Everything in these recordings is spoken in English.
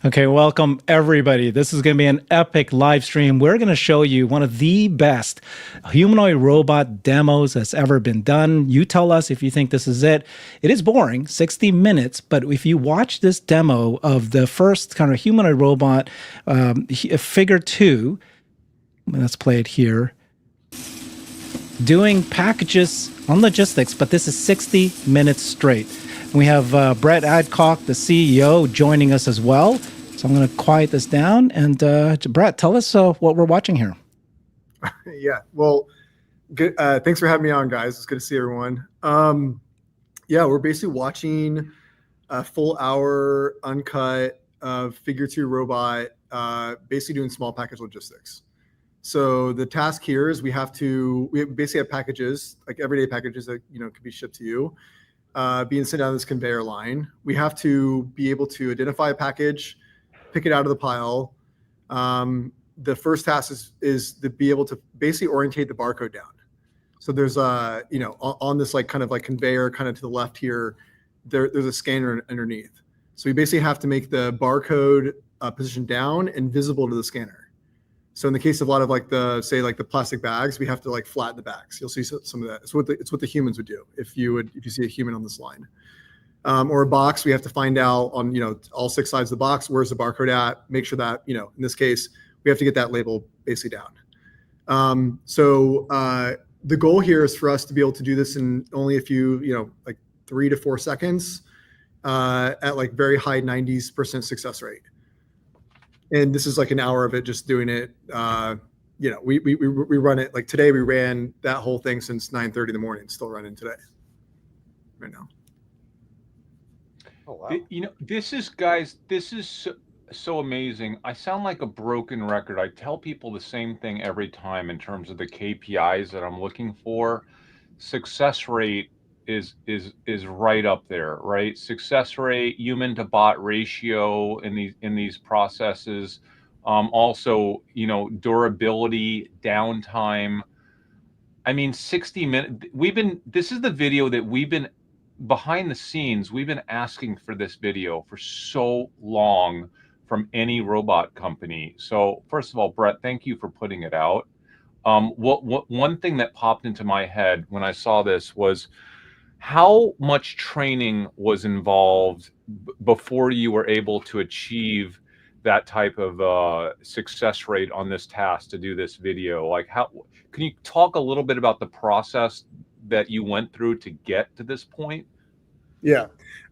Okay, welcome everybody. This is going to be an epic live stream. We're going to show you one of the best humanoid robot demos that's ever been done. You tell us if you think this is it. It is boring, 60 minutes, but if you watch this demo of the first kind of humanoid robot, figure 2, let's play it here, doing packages on logistics, but this is 60 minutes straight. We have Brett Adcock, the CEO, joining us as well. So I'm going to quiet this down. And Brett, tell us what we're watching here. Yeah, well, good. Thanks for having me on, guys. It's good to see everyone. Yeah, we're basically watching a full hour uncut of Figure 2 robot, basically doing small package logistics. So the task here is we basically have packages, like everyday packages that could be shipped to you, being sent down this conveyor line. We have to be able to identify a package, pick it out of the pile. The first task is to be able to basically orientate the barcode down. So there's on this kind of conveyor kind of to the left here, there's a scanner underneath. So we basically have to make the barcode position down and visible to the scanner. So in the case of a lot of the plastic bags, we have to flatten the bags. You'll see some of that. It's what the humans would do if you see a human on this line. Or a box, we have to find out on all 6 sides of the box, where's the barcode at, make sure that in this case we have to get that label basically down. So the goal here is for us to be able to do this in only a few 3 to 4 seconds at very high 90% success rate. And this is an hour of it, just doing it. We run it today. We ran that whole thing since 9:30 in the morning. Still running today, right now. Oh wow! This is so amazing. I sound like a broken record. I tell people the same thing every time in terms of the KPIs that I'm looking for. Success rate is right up there, right? Success rate, human to bot ratio in these processes. Also, durability, downtime. I mean, 60 minutes. This is the video that we've been behind the scenes. We've been asking for this video for so long from any robot company. So first of all, Brett, thank you for putting it out. One thing that popped into my head when I saw this was how much training was involved before you were able to achieve that type of success rate on this task to do this video? Can you talk a little bit about the process that you went through to get to this point? Yeah.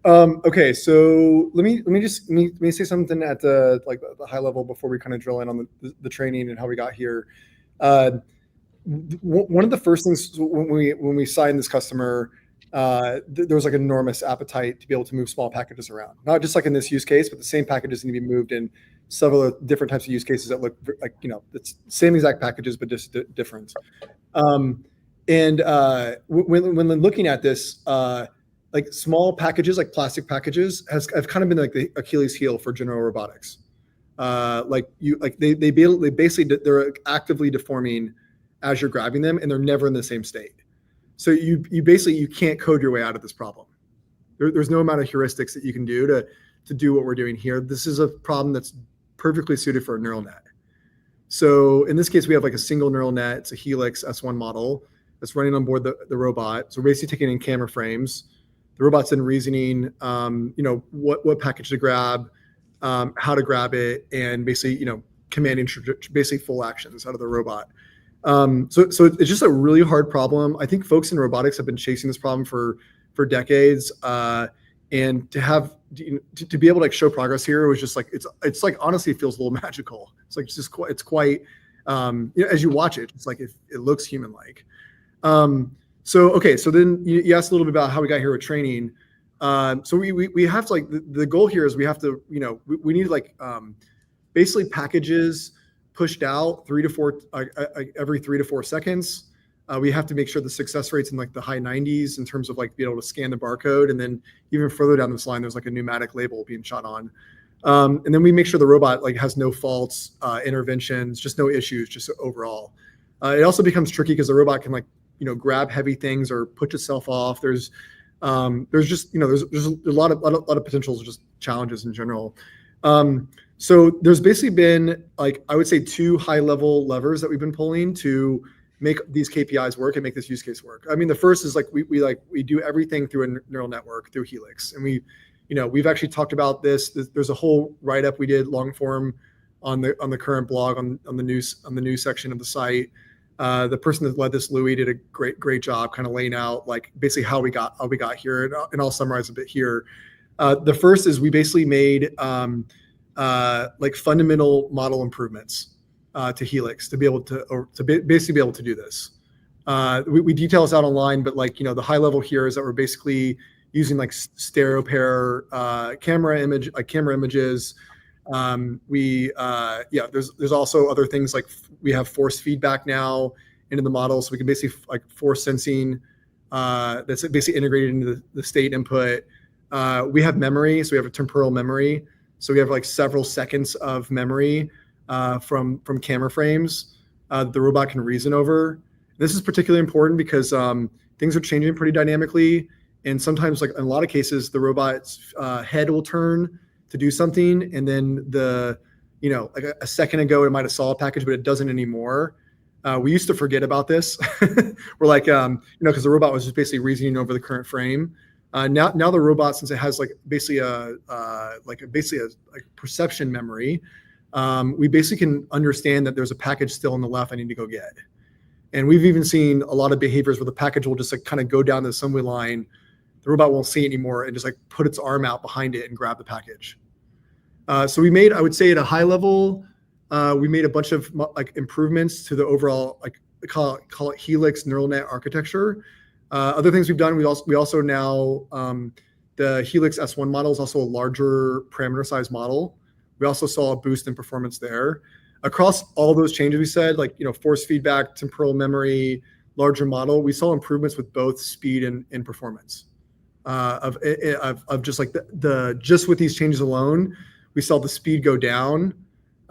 Okay. So let me say something at the high level before we kind of drill in on the training and how we got here. One of the first things when we signed this customer, there was an enormous appetite to be able to move small packages around, not just in this use case, but the same packages need to be moved in several different types of use cases that look it's same exact packages, but just different. And when looking at this, small packages, like plastic packages, have kind of been the Achilles heel for general robotics. They're actively deforming as you're grabbing them, and they're never in the same state. So you can't code your way out of this problem. There's no amount of heuristics that you can do to do what we're doing here. This is a problem that's perfectly suited for a neural net. So in this case, we have a single neural net. It's a Helix S1 model that's running on board the robot. So we're basically taking in camera frames. The robot's then reasoning, what package to grab, how to grab it, and basically, commanding basically full actions out of the robot. So it's just a really hard problem. I think folks in robotics have been chasing this problem for decades, and to be able to show progress here was just it's honestly, it feels a little magical. It's quite as you watch it, it looks human like. So then you asked a little bit about how we got here with training. So we have to the goal here is we have to we need basically packages pushed out every 3 to 4 seconds. We have to make sure the success rate's in the high 90s in terms of being able to scan the barcode, and then even further down this line, there's a pneumatic label being shot on, and then we make sure the robot has no faults, interventions, just no issues, just overall. It also becomes tricky because the robot can grab heavy things or push itself off. There's just there's a lot of potential just challenges in general. So there's basically been, like, I would say 2 high-level levers that we've been pulling to make these KPIs work and make this use case work. I mean, the first is like we do everything through a neural network through Helix, and we've actually talked about this. There's a whole write-up we did long form on the current blog on the news section of the site. The person that led this, Louis, did a great job kind of laying out like basically how we got here, and I'll summarize a bit here. The first is we basically made like fundamental model improvements to Helix to be able to basically be able to do this. We detail this out online, but like, the high level here is that we're basically using like stereo pair camera images. There's also other things like we have force feedback now into the model, so we can basically like force sensing that's basically integrated into the state input. We have memory, so we have a temporal memory. So we have like several seconds of memory from camera frames that the robot can reason over. This is particularly important because things are changing pretty dynamically, and sometimes, like in a lot of cases, the robot's head will turn to do something, and then like a second ago it might have saw a package, but it doesn't anymore. We used to forget about this. We're like, because the robot was just basically reasoning over the current frame. Now the robot, since it has like basically a perception memory, we basically can understand that there's a package still on the left I need to go get. And we've even seen a lot of behaviors where the package will just like kind of go down the assembly line. The robot won't see it anymore and just like put its arm out behind it and grab the package. So we made, I would say at a high level, we made a bunch of like improvements to the overall, like call it Helix neural net architecture. Other things we've done, we also now, the Helix S1 model is also a larger parameter size model. We also saw a boost in performance there. Across all those changes we said, like, force feedback, temporal memory, larger model, we saw improvements with both speed and performance. Of just like just with these changes alone, we saw the speed go down,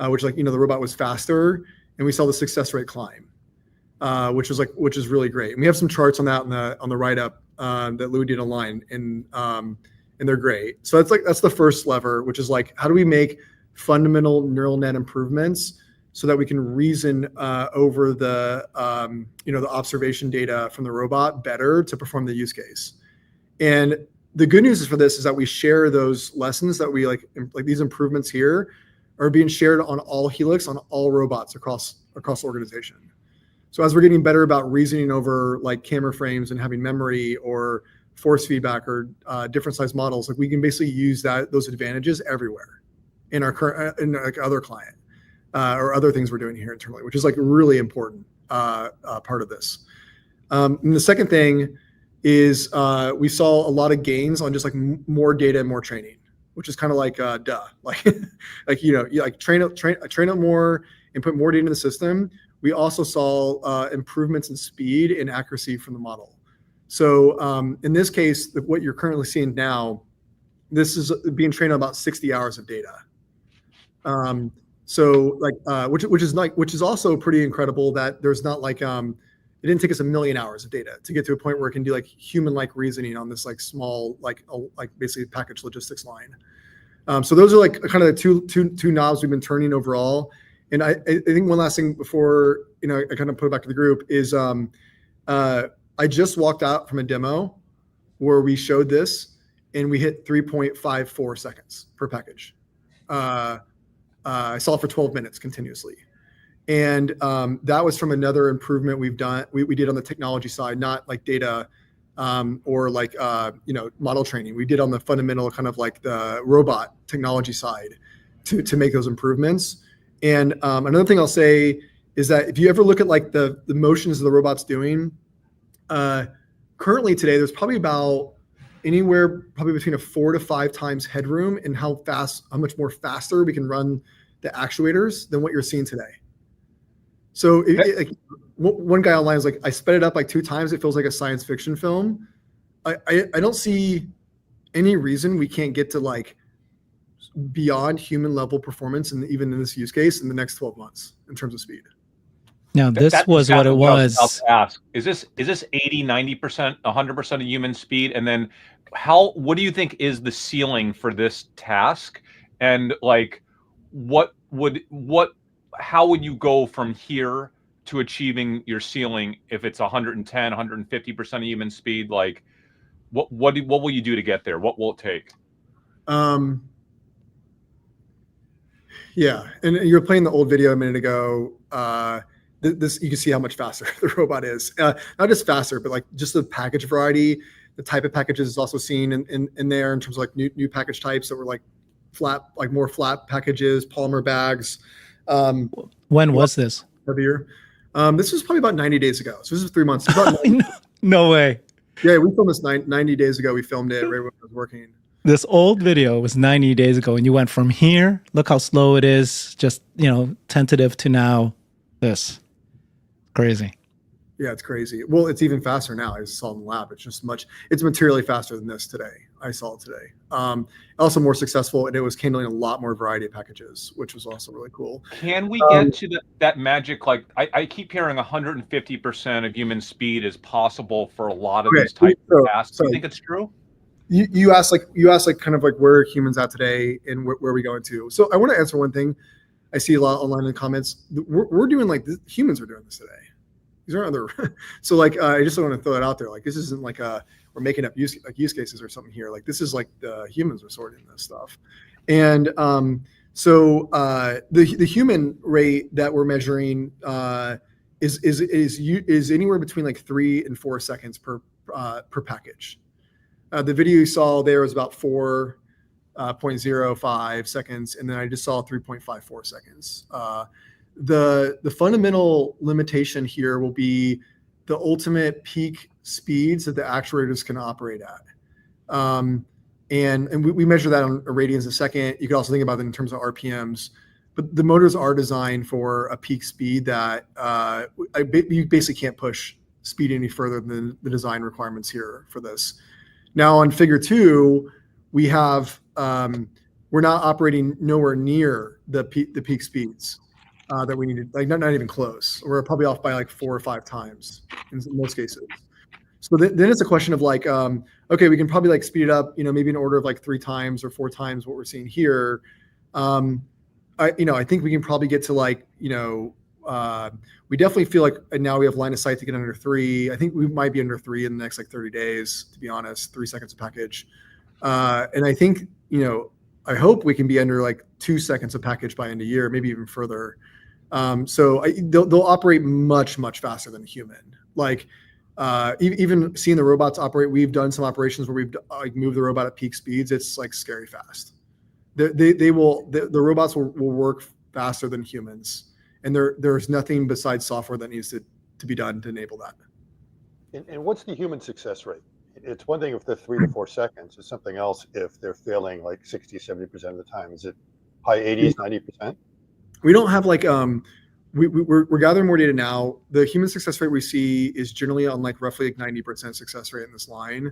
which like, the robot was faster, and we saw the success rate climb. Which is really great. And we have some charts on that on the write-up that Louis did online, and they're great. So that's the first lever, which is like, how do we make fundamental neural net improvements so that we can reason over the the observation data from the robot better to perform the use case. And the good news is for this is that we share those lessons that we like these improvements here are being shared on all Helix, on all robots across the organization. So as we're getting better about reasoning over like camera frames and having memory or force feedback or different size models, like we can basically use those advantages everywhere in our current in like other client or other things we're doing here internally, which is like a really important part of this. And the second thing is we saw a lot of gains on just like more data and more training, which is kind of like like train up more and put more data in the system. We also saw improvements in speed and accuracy from the model. So in this case, what you're currently seeing now, this is being trained on about 60 hours of data. So like, which is also pretty incredible that there's not like, it didn't take us 1 million hours of data to get to a point where it can do like human-like reasoning on this like small, like basically package logistics line. So those are like kind of the two knobs we've been turning overall. And I think one last thing before, I kind of put it back to the group is I just walked out from a demo where we showed this and we hit 3.54 seconds per package. I saw it for 12 minutes continuously. And that was from another improvement we did on the technology side, not like data or like, model training. We did on the fundamental kind of like the robot technology side to make those improvements. And another thing I'll say is that if you ever look at like the motions the robot's doing, currently today, there's probably about anywhere probably between a 4 to 5 times headroom in how much more faster we can run the actuators than what you're seeing today. So like, one guy online is like, I sped it up like 2 times. It feels like a science fiction film. I don't see any reason we can't get to like beyond human level performance, and even in this use case in the next 12 months in terms of speed. Now this was what it was. I'll ask, is this 80, 90%, 100% of human speed? And then what do you think is the ceiling for this task? And like, how would you go from here to achieving your ceiling if it's 110, 150% of human speed? Like, what will you do to get there? What will it take? Yeah, and you were playing the old video a minute ago. This you can see how much faster the robot is. Not just faster, but like just the package variety, the type of packages is also seen in there in terms of like new package types that were like flat, like more flat packages, polymer bags. When was this? Heavier. This was probably about 90 days ago. So this is 3 months. No way. Yeah, we filmed this 90 days ago. We filmed it right when I was working. This old video was 90 days ago, and you went from here, look how slow it is, just, tentative, to now this. Crazy. Yeah, it's crazy. Well, it's even faster now. I saw it in the lab. It's materially faster than this today. I saw it today. Also more successful, and it was handling a lot more variety of packages, which was also really cool. Can we get to that magic? Like I keep hearing 150% of human speed is possible for a lot of these types of tasks. Do you think it's true? You asked kind of like where humans at today and where are we going to. So I want to answer one thing. I see a lot online in the comments. We're doing like this, humans are doing this today. These aren't other. So like I just want to throw it out there. Like this isn't like we're making up use cases or something here. Like this is like the humans are sorting this stuff, and so the human rate that we're measuring is anywhere between like 3 and 4 seconds per package. The video you saw there was about 4.05 seconds, and then I just saw 3.54 seconds. The fundamental limitation here will be the ultimate peak speeds that the actuators can operate at. And we measure that on radians a second. You can also think about it in terms of RPMs, but the motors are designed for a peak speed that you basically can't push speed any further than the design requirements here for this. Now on figure 2, we have we're not operating nowhere near the peak speeds that we needed, like not even close. We're probably off by like 4 or 5 times in most cases. So then it's a question of like, okay, we can probably like speed it up, maybe in order of like 3 times or 4 times what we're seeing here. I think we can probably get to like, we definitely feel like now we have line of sight to get under 3. I think we might be under 3 in the next like 30 days, to be honest, 3 seconds a package. And I think, I hope we can be under like 2 seconds a package by end of year, maybe even further. So they'll operate much, much faster than a human. Like even seeing the robots operate, we've done some operations where we've like moved the robot at peak speeds. It's like scary fast. The robots will work faster than humans. And there's nothing besides software that needs to be done to enable that. And what's the human success rate? It's one thing if they're 3 to 4 seconds. It's something else if they're failing like 60, 70% of the time. Is it high 80s, 90%? We don't have like we're gathering more data now. The human success rate we see is generally on like roughly like 90% success rate in this line.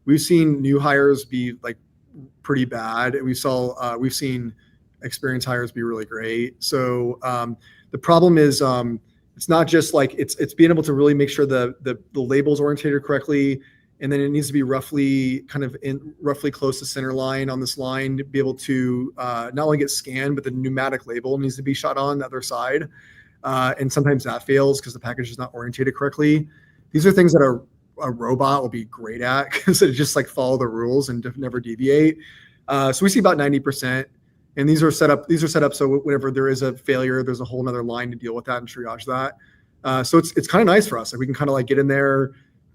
We've seen new hires be like pretty bad, and we've seen experienced hires be really great. So the problem is it's not just like it's being able to really make sure the label's orientated correctly, and then it needs to be roughly close to center line on this line to be able to not only get scanned, but the pneumatic label needs to be shot on the other side. And sometimes that fails because the package is not orientated correctly. These are things that a robot will be great at because it just like follow the rules and never deviate. So we see about 90%. And these are set up so whenever there is a failure, there's a whole nother line to deal with that and triage that. So it's kind of nice for us. Like we can kind of like get in there.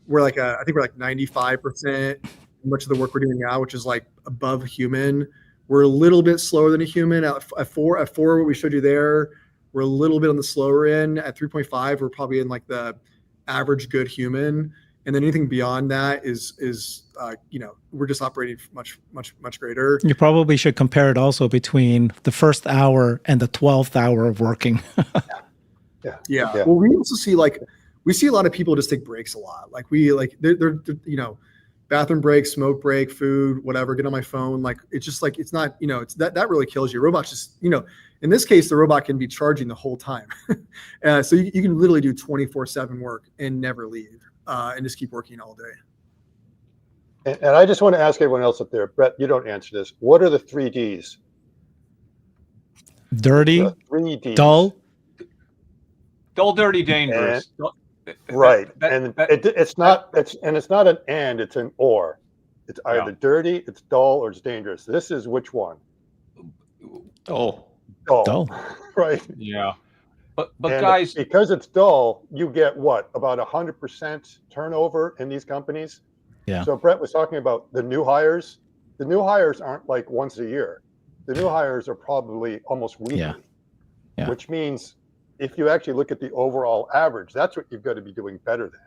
We're like I think we're like 95% much of the work we're doing now, which is like above human. We're a little bit slower than a human. At 4, what we showed you there, we're a little bit on the slower end. At 3.5, we're probably in like the average good human. And then anything beyond that is we're just operating much greater. You probably should compare it also between the first hour and the 12th hour of working. Yeah. Well, we also see we see a lot of people just take breaks a lot. Like they're bathroom break, smoke break, food, whatever, get on my phone. Like, it's just like, it's not, it's that really kills you. Robots just, in this case, the robot can be charging the whole time. So you can literally do 24/7 work and never leave and just keep working all day. And I just want to ask everyone else up there, Brett, you don't answer this. What are the 3 Ds Dirty, the 3Ds. dull. Dull, dirty, dangerous. Right. That- It's not an, it's an or. It's either Yeah. dirty, it's dull, or it's dangerous. This is which one? Dull. Dull. Dull. Right. Yeah. But And guys, because it's dull, you get what? About 100% turnover in these companies. Yeah. So Brett was talking about the new hires. The new hires aren't like once a year. The new hires are probably almost weekly. Yeah. Yeah. Which means if you actually look at the overall average, that's what you've got to be doing better than.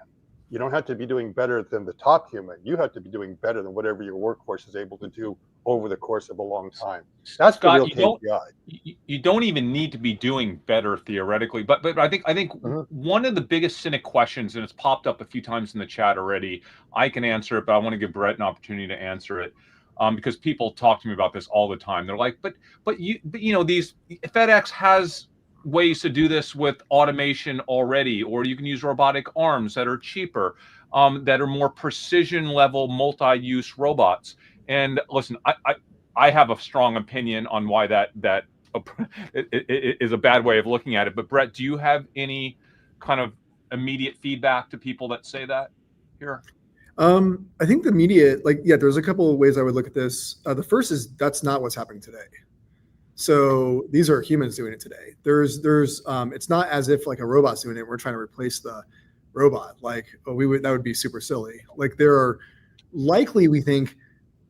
You don't have to be doing better than the top human. You have to be doing better than whatever your workforce is able to do over the course of a long time. That's Scott, the real KPI. you don't even need to be doing better theoretically, but I think one of the biggest cynic questions, and it's popped up a few times in the chat already. I can answer it, but I want to give Brett an opportunity to answer it, because people talk to me about this all the time. They're like, but you know, these FedEx has ways to do this with automation already, or you can use robotic arms that are cheaper, that are more precision level multi-use robots. And listen, I have a strong opinion on why that is a bad way of looking at it. But Brett, do you have any kind of immediate feedback to people that say that here? I think the immediate, there's a couple of ways I would look at this. The first is that's not what's happening today. So these are humans doing it today. It's not as if like a robot's doing it. We're trying to replace the robot. Like, that would be super silly. Like, there are likely, we think,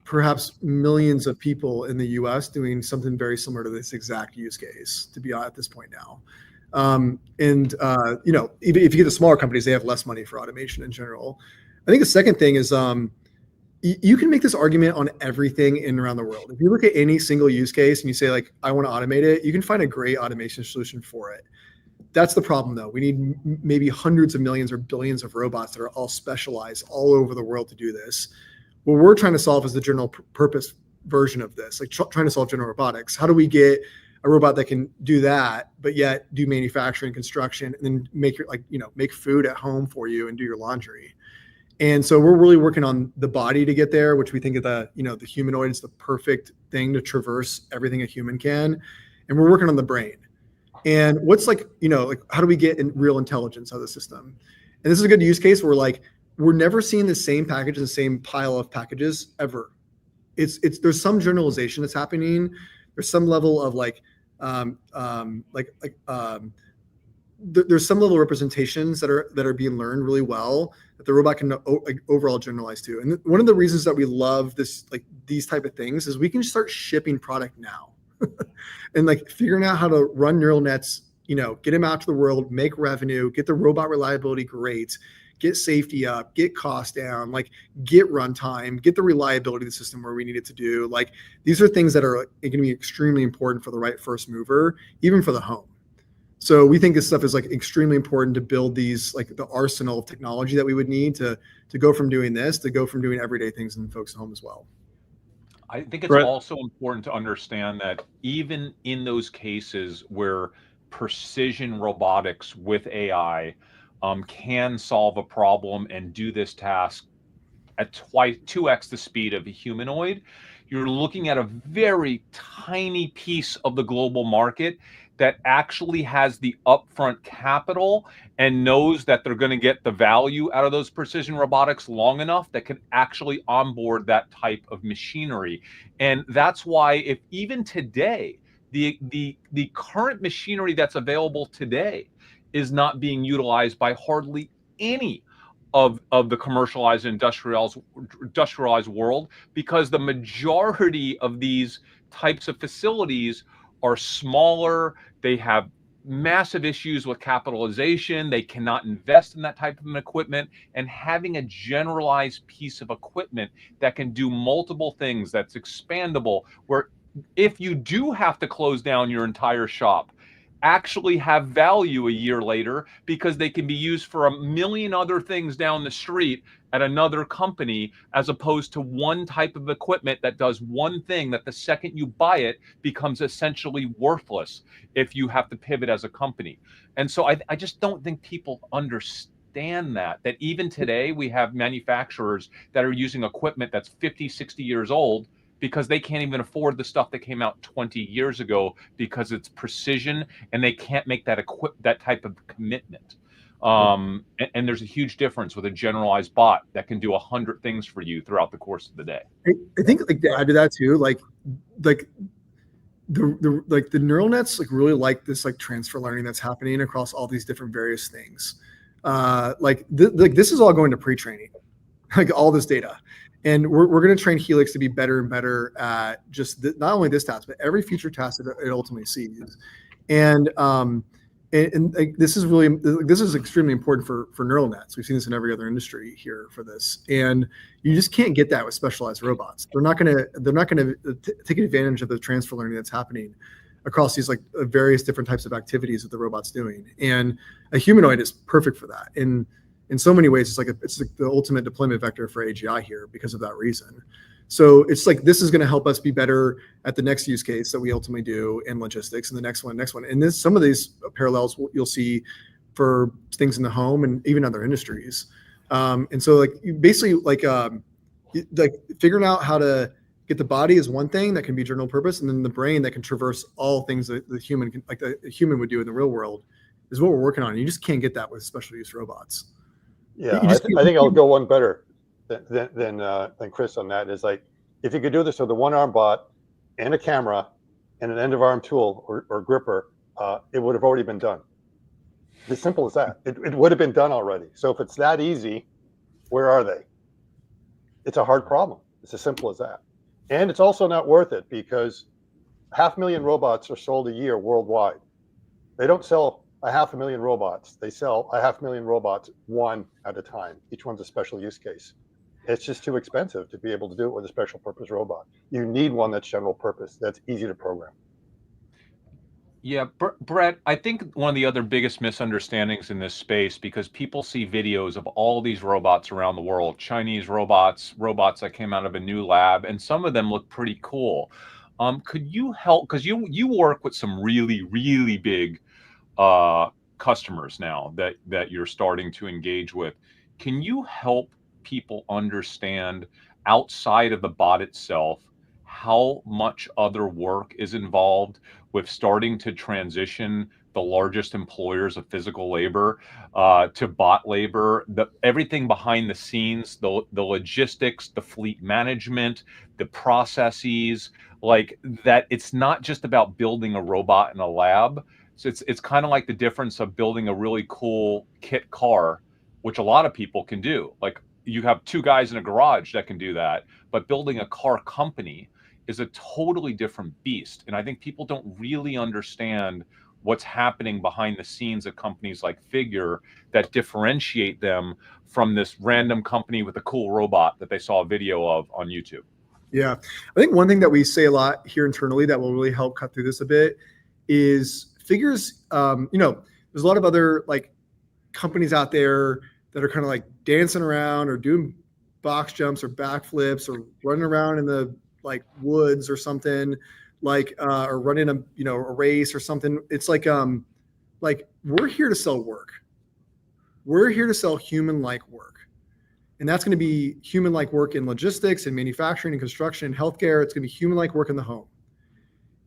perhaps millions of people in the US doing something very similar to this exact use case, to be at this point now. Even if you get the smaller companies, they have less money for automation in general. I think the second thing is, you can make this argument on everything in and around the world. If you look at any single use case and you say, like, I want to automate it, you can find a great automation solution for it. That's the problem, though. We need maybe hundreds of millions or billions of robots that are all specialized all over the world to do this. What we're trying to solve is the general purpose version of this, like trying to solve general robotics. How do we get a robot that can do that, but yet do manufacturing, construction, and then make food at home for you and do your laundry? And so we're really working on the body to get there, which we think of the humanoid is the perfect thing to traverse everything a human can. And we're working on the brain. And what's how do we get real intelligence out of the system? And this is a good use case where we're never seeing the same package in the same pile of packages ever. There's some generalization that's happening. There's some level of there's some level of representations that are being learned really well that the robot can overall generalize to. And one of the reasons that we love these type of things is we can start shipping product now and figuring out how to run neural nets, get them out to the world, make revenue, get the robot reliability great, get safety up, get cost down, get runtime, get the reliability of the system where we need it to do. These are things that are going to be extremely important for the right first mover, even for the home. So we think this stuff is extremely important to build these, the arsenal of technology that we would need to go from doing this to go from doing everyday things in folks' home as well. I think it's also important to understand that even in those cases where precision robotics with AI can solve a problem and do this task at 2x the speed of a humanoid, you're looking at a very tiny piece of the global market that actually has the upfront capital and knows that they're going to get the value out of those precision robotics long enough that can actually onboard that type of machinery. And that's why, if even today, the current machinery that's available today is not being utilized by hardly any of the commercialized industrialized world, because the majority of these types of facilities are smaller. They have massive issues with capitalization. They cannot invest in that type of equipment. And having a generalized piece of equipment that can do multiple things, that's expandable, where if you do have to close down your entire shop, actually have value a year later because they can be used for a million other things down the street at another company, as opposed to one type of equipment that does one thing that the second you buy it becomes essentially worthless if you have to pivot as a company. And so I just don't think people understand that even today we have manufacturers that are using equipment that's 50, 60 years old because they can't even afford the stuff that came out 20 years ago because it's precision and they can't make that type of commitment. And there's a huge difference with a generalized bot that can do 100 things for you throughout the course of the day. I think like to add to that too, like the neural nets like really like this like transfer learning that's happening across all these different various things. Like this is all going to pre-training, like all this data. And we're going to train Helix to be better and better at just not only this task, but every future task that it ultimately sees. And like, this is extremely important for neural nets. We've seen this in every other industry here for this. And you just can't get that with specialized robots. They're not going to take advantage of the transfer learning that's happening across these like various different types of activities that the robot's doing. And a humanoid is perfect for that. And in so many ways, it's like the ultimate deployment vector for AGI here because of that reason. So it's like this is going to help us be better at the next use case that we ultimately do in logistics, and the next one. And some of these parallels you'll see for things in the home and even other industries. And so like basically like figuring out how to get the body is one thing that can be general purpose, and then the brain that can traverse all things that the human would do in the real world is what we're working on. And you just can't get that with special use robots. Yeah, I think I'll go one better than Chris on that. Is like, if you could do this with a one-arm bot and a camera and an end-of-arm tool or gripper, it would have already been done. As simple as that. It would have been done already. So if it's that easy, where are they? It's a hard problem. It's as simple as that. And it's also not worth it because 500,000 robots are sold a year worldwide. They don't sell 500,000 robots. They sell 500,000 robots one at a time. Each one's a special use case. It's just too expensive to be able to do it with a special purpose robot. You need one that's general purpose, that's easy to program. Yeah, Brett, I think one of the other biggest misunderstandings in this space, because people see videos of all these robots around the world, Chinese robots that came out of a new lab, and some of them look pretty cool. Could you help, because you work with some really, really big customers now that you're starting to engage with. Can you help people understand outside of the bot itself how much other work is involved with starting to transition the largest employers of physical labor to bot labor, everything behind the scenes, the logistics, the fleet management, the processes, like that? It's not just about building a robot in a lab. So it's kind of like the difference of building a really cool kit car, which a lot of people can do. Like you have two guys in a garage that can do that, but building a car company is a totally different beast. And I think people don't really understand what's happening behind the scenes at companies like Figure that differentiate them from this random company with a cool robot that they saw a video of on YouTube. Yeah, I think one thing that we say a lot here internally that will really help cut through this a bit is Figure's, there's a lot of other like companies out there that are kind of like dancing around or doing box jumps or backflips or running around in the like woods or something, like or running a race or something. It's like we're here to sell work. We're here to sell human-like work. And that's going to be human-like work in logistics and manufacturing and construction and healthcare. It's going to be human-like work in the home.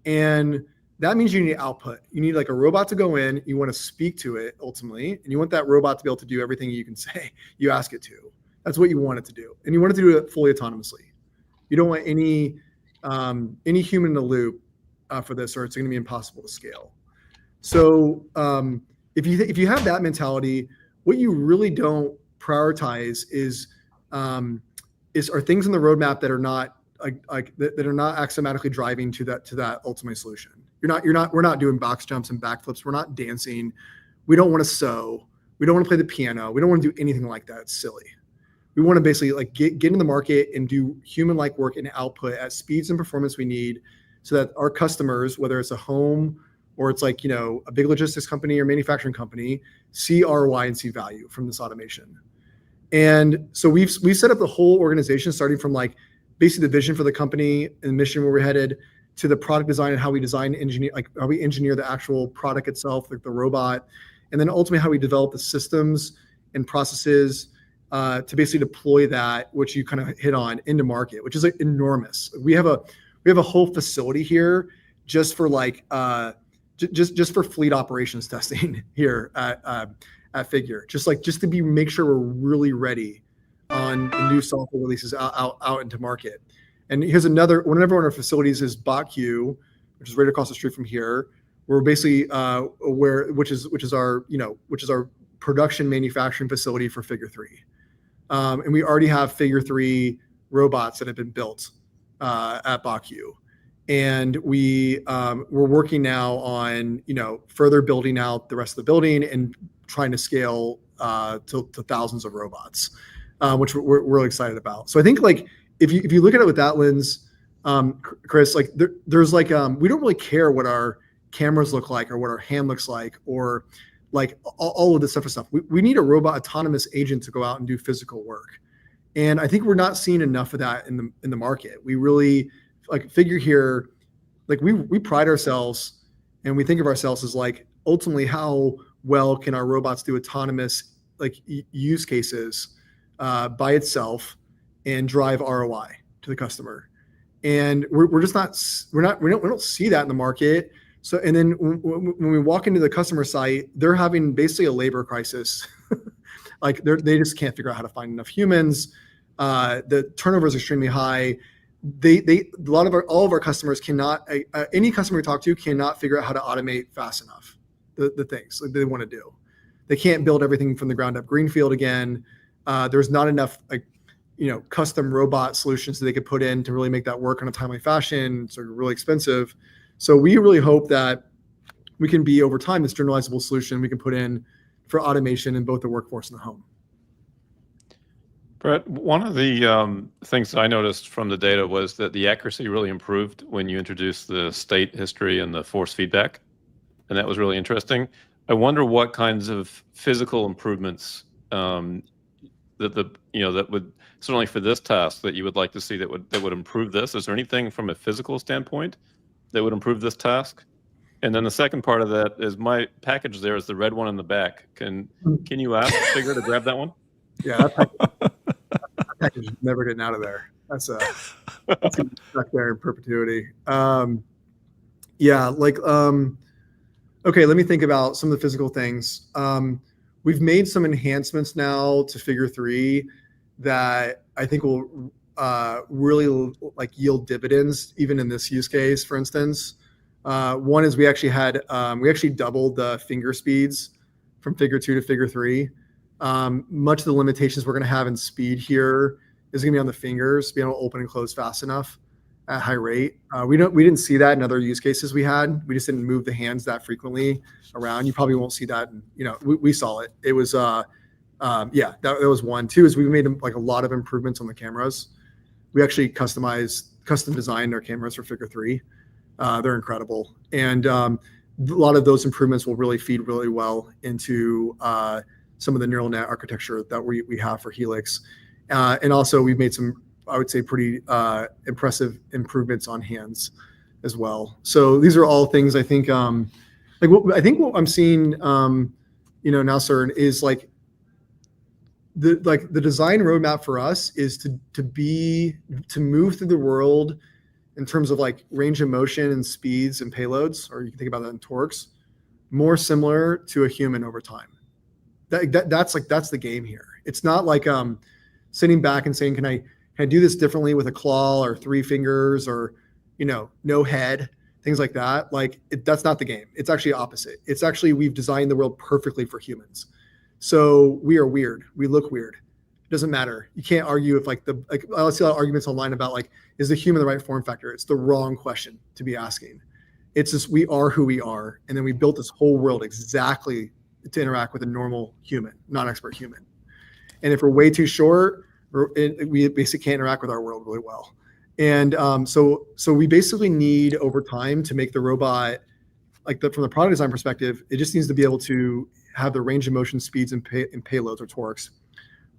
And that means you need output. You need like a robot to go in. You want to speak to it ultimately. And you want that robot to be able to do everything you can say, you ask it to. That's what you want it to do. And you want it to do it fully autonomously. You don't want any human in the loop for this, or it's going to be impossible to scale. So if you have that mentality, what you really don't prioritize is are things in the roadmap that are not that are not axiomatically driving to that ultimate solution. We're not doing box jumps and backflips. We're not dancing. We don't want to sew. We don't want to play the piano. We don't want to do anything like that. It's silly. We want to basically like get in the market and do human-like work and output at speeds and performance we need so that our customers, whether it's a home or it's like, a big logistics company or manufacturing company, see ROI and see value from this automation. And so we've set up the whole organization starting from like basically the vision for the company and the mission where we're headed to the product design and how we how we engineer the actual product itself, like the robot, and then ultimately how we develop the systems and processes to basically deploy that, which you kind of hit on, into market, which is like enormous. We have a whole facility here just for like just for fleet operations testing here at Figure, just to make sure we're really ready on the new software releases out into market. And here's one of our facilities is BotQ, which is right across the street from here. We're basically which is our production manufacturing facility for Figure 3. And we already have Figure 3 robots that have been built at BotQ. And we're working now on, further building out the rest of the building and trying to scale to thousands of robots, which we're really excited about. So I think like if you look at it with that lens, Chris, like there's like we don't really care what our cameras look like or what our hand looks like or like all of this stuff. We need a robot autonomous agent to go out and do physical work, and I think we're not seeing enough of that in the market. We really like Figure here, like we pride ourselves and we think of ourselves as like ultimately how well can our robots do autonomous like use cases by itself and drive ROI to the customer. And we're just not we don't see that in the market. So and then when we walk into the customer site, they're having basically a labor crisis. Like they just can't figure out how to find enough humans. The turnover is extremely high. All of our customers cannot, any customer we talk to cannot figure out how to automate fast enough the things that they want to do. They can't build everything from the ground up greenfield again. There's not enough custom robot solutions that they could put in to really make that work in a timely fashion. It's really expensive. So we really hope that we can be over time this generalizable solution we can put in for automation in both the workforce and the home. Brett, one of the things I noticed from the data was that the accuracy really improved when you introduced the state history and the force feedback, and that was really interesting. I wonder what kinds of physical improvements that would certainly for this task that you would like to see that would improve this. Is there anything from a physical standpoint that would improve this task? And then the second part of that is my package there is the red one in the back. Can you ask Figure to grab that one? Yeah, that package is never getting out of there. That's stuck there in perpetuity. Okay, let me think about some of the physical things. We've made some enhancements now to Figure 3 that I think will really like yield dividends even in this use case. For instance, one is we actually doubled the finger speeds from Figure 2 to Figure 3. Much of the limitations we're going to have in speed here is going to be on the fingers, being able to open and close fast enough at high rate. We didn't see that in other use cases we had. We just didn't move the hands that frequently around. You probably won't see that. We saw it. It was that was one. Two is we made like a lot of improvements on the cameras. We actually custom designed our cameras for Figure 3. They're incredible, and a lot of those improvements will really feed really well into some of the neural net architecture that we have for Helix. And also we've made some, I would say, pretty impressive improvements on hands as well. So these are all things I think, what I'm seeing, now, Cern, is like the design roadmap for us is to move through the world in terms of like range of motion and speeds and payloads, or you can think about that in torques, more similar to a human over time. That's the game here. It's not like sitting back and saying, can I do this differently with a claw or 3 fingers or no head, things like that. That's not the game. It's actually opposite. It's actually we've designed the world perfectly for humans. So we are weird. We look weird. It doesn't matter. You can't argue if I see a lot of arguments online about is the human the right form factor? It's the wrong question to be asking. It's just we are who we are, and then we built this whole world exactly to interact with a normal human, non-expert human. And if we're way too short, we basically can't interact with our world really well. And so we basically need over time to make the robot, from the product design perspective, it just needs to be able to have the range of motion speeds and payloads or torques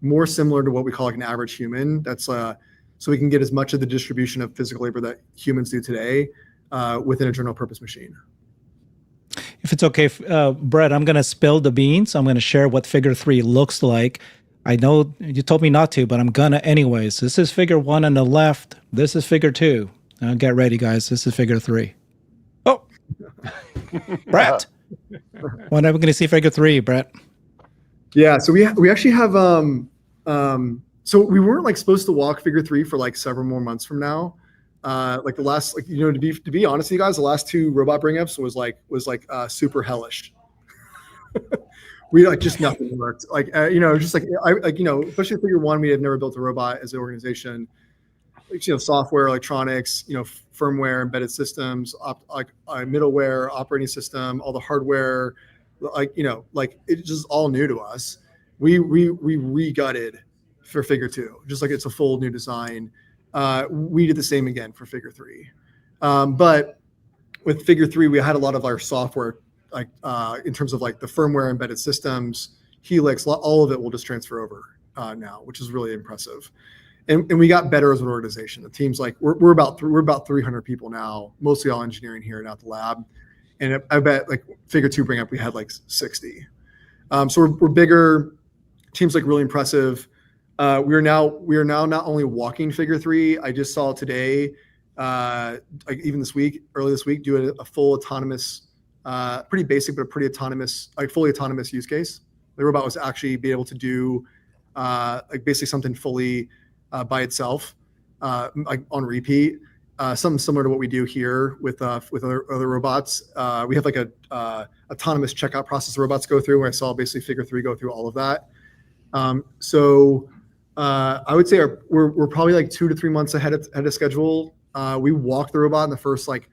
more similar to what we call an average human. That's so we can get as much of the distribution of physical labor that humans do today within a general purpose machine. If it's okay, Brett, I'm going to spill the beans. I'm going to share what Figure 3 looks like. I know you told me not to, but I'm gonna anyways. This is figure 1 on the left. This is figure 2. Get ready, guys. This is figure 3. Oh, Brett. When are we going to see figure 3, Brett? Yeah, so we actually have so we weren't like supposed to walk figure 3 for like several more months from now. Like the last, like, you know, to be honest with you guys, the last 2 robot bring ups was like super hellish. We like just nothing worked. Like you know, just like you know, especially figure 1, we had never built a robot as an organization. Like, you know, software, electronics, you know, firmware, embedded systems, middleware, operating system, all the hardware, like, you know, like it's just all new to us. We re-gutted for figure 2, just like it's a full new design. We did the same again for figure 3. But with figure 3, we had a lot of our software, like in terms of like the firmware, embedded systems, Helix, all of it will just transfer over now, which is really impressive. And we got better as an organization. The team's like we're about 300 people now, mostly all engineering here and at the lab. And I bet like figure 2 bring up, we had like 60. So we're bigger. Team's like really impressive. We are now not only walking figure 3. I just saw today, like even early this week, do a full autonomous, pretty basic but pretty autonomous, like fully autonomous use case. The robot was actually be able to do like basically something fully by itself, like on repeat, something similar to what we do here with other robots. We have like a autonomous checkout process the robots go through, where I saw basically figure 3 go through all of that. So I would say we're probably like 2 to 3 months ahead of schedule. We walked the robot in the first like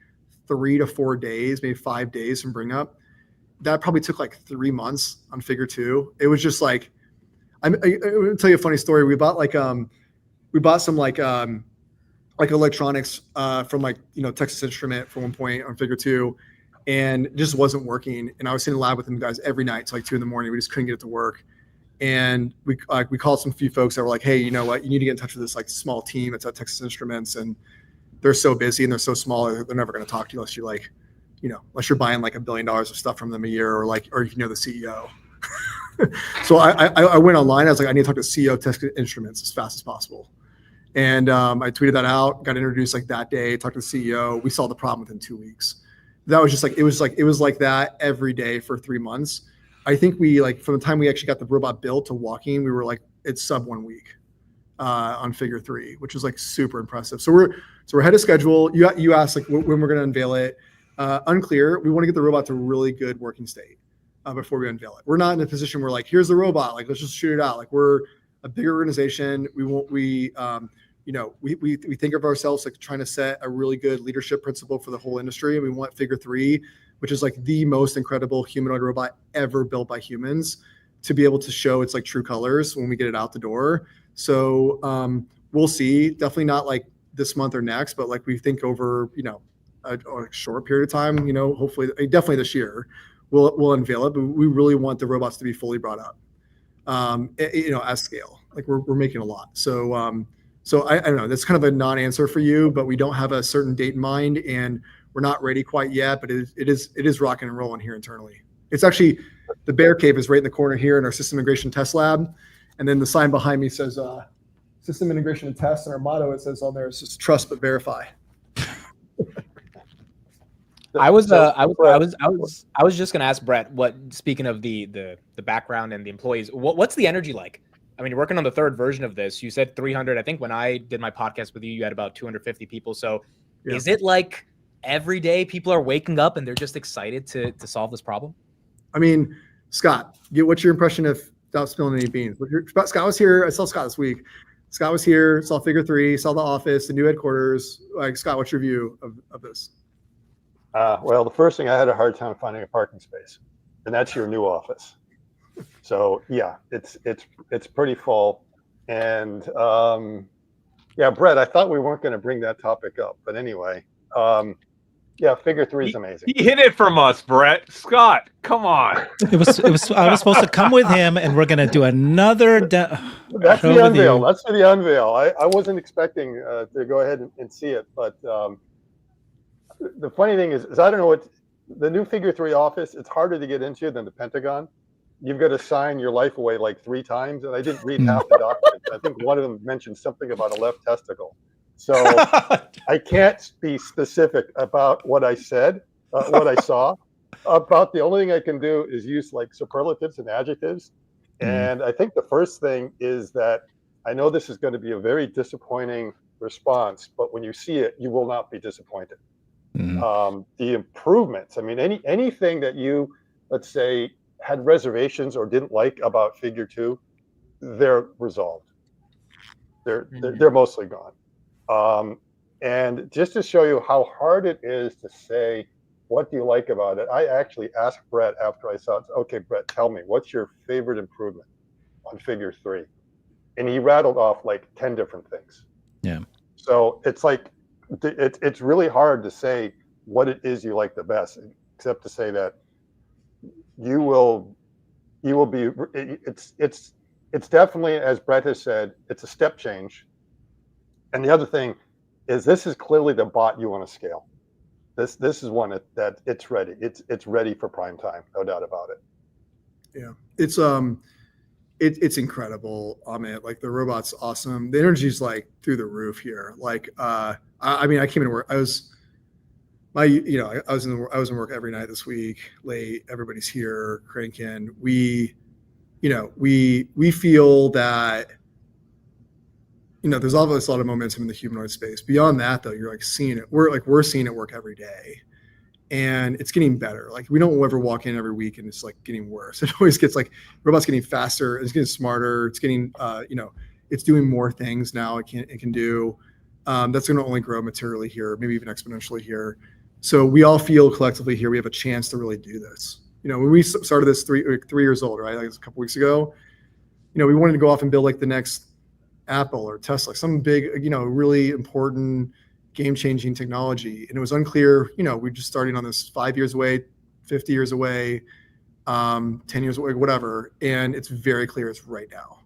3 to 4 days, maybe 5 days from bring up. That probably took like 3 months on figure 2. It was just like, I'm gonna tell you a funny story. We bought some like electronics from like, you know, Texas Instrument for one point on figure 2, and it just wasn't working. And I was sitting in the lab with them guys every night till like 2 a.m. We just couldn't get it to work. And we called some few folks that were like, hey, you know what, you need to get in touch with this like small team that's at Texas Instruments, and they're so busy and they're so small, they're never going to talk to you unless you like, you know, unless you're buying like $1 billion of stuff from them a year, or you know the CEO. So I went online. I was like, I need to talk to CEO of Texas Instruments as fast as possible. And I tweeted that out, got introduced like that day, talked to the CEO. We solved the problem within 2 weeks. That was just like, it was like that every day for 3 months. I think we like, from the time we actually got the robot built to walking, we were like, it's sub 1 week on figure 3, which is like super impressive. So we're ahead of schedule. You asked like when we're going to unveil it. Unclear. We want to get the robot to a really good working state before we unveil it. We're not in a position where like, here's the robot, like let's just shoot it out. Like we're a bigger organization. You know, we think of ourselves like trying to set a really good leadership principle for the whole industry. And we want figure 3, which is like the most incredible humanoid robot ever built by humans, to be able to show its like true colors when we get it out the door. So we'll see. Definitely not like this month or next, but like we think over, you know, a short period of time, you know, hopefully, definitely this year, we'll unveil it. But we really want the robots to be fully brought up, you know, at scale. Like we're making a lot. So so I don't know, that's kind of a non-answer for you, but we don't have a certain date in mind, and we're not ready quite yet, but it is rocking and rolling here internally. It's actually, the bear cave is right in the corner here in our system integration test lab. And then the sign behind me says system integration and test. And our motto, it says on there, is just trust but verify. I was just gonna ask Brett, speaking of the background and the employees, what's the energy like? I mean, you're working on the 3rd version of this. You said 300. I think when I did my podcast with you, you had about 250 people. So yeah. Is it like every day people are waking up and they're just excited to solve this problem? I mean, Scott, what's your impression of, without spilling any beans? Scott was here. I saw Scott this week. Scott was here, saw figure 3, saw the office, the new headquarters. Like, Scott, what's your view of this? Well, the first thing, I had a hard time finding a parking space, and that's your new office. So yeah, it's pretty full. And yeah, Brett, I thought we weren't going to bring that topic up, but anyway, yeah, figure 3 is amazing. He hid it from us, Brett. Scott, come on. It was. I was supposed to come with him, and we're going to do another. That's the unveil. That's the unveil. I wasn't expecting to go ahead and see it, but the funny thing is I don't know what the new figure 3 office. It's harder to get into than the Pentagon, you've got to sign your life away like 3 times, and I didn't read half the documents. I think one of them mentioned something about a left testicle. So I can't be specific about what I said, what I saw. About the only thing I can do is use like superlatives and adjectives. And I think the first thing is that I know this is going to be a very disappointing response, but when you see it, you will not be disappointed. The improvements, I mean, anything that you, let's say, had reservations or didn't like about Figure 2, they're resolved. They're mostly gone. And just to show you how hard it is to say, what do you like about it? I actually asked Brett after I saw it, okay, Brett, tell me, what's your favorite improvement on Figure 3? And he rattled off like 10 different things. Yeah. So it's like, it's really hard to say what it is you like the best, except to say that you will be, it's definitely, as Brett has said, it's a step change. And the other thing is, this is clearly the bot you want to scale. This is one that it's ready. It's ready for prime time, no doubt about it. Yeah, it's incredible, Amit. Like, the robot's awesome. The energy's like through the roof here. Like, I mean, I came into work. I was in work every night this week, late. Everybody's here, cranking. We feel that, there's always a lot of momentum in the humanoid space. Beyond that, though, you're like seeing it. We're seeing it work every day, and it's getting better. Like, we don't ever walk in every week and it's like getting worse. It always gets like, robots getting faster. It's getting smarter. It's getting, it's doing more things now. It can do. That's going to only grow materially here, maybe even exponentially here. So we all feel collectively here we have a chance to really do this. When we started this 3 years old, right? Like, a couple weeks ago, we wanted to go off and build like the next Apple or Tesla, some big, really important game-changing technology. And it was unclear, we're just starting on this 5 years away, 50 years away, 10 years away, whatever. And it's very clear it's right now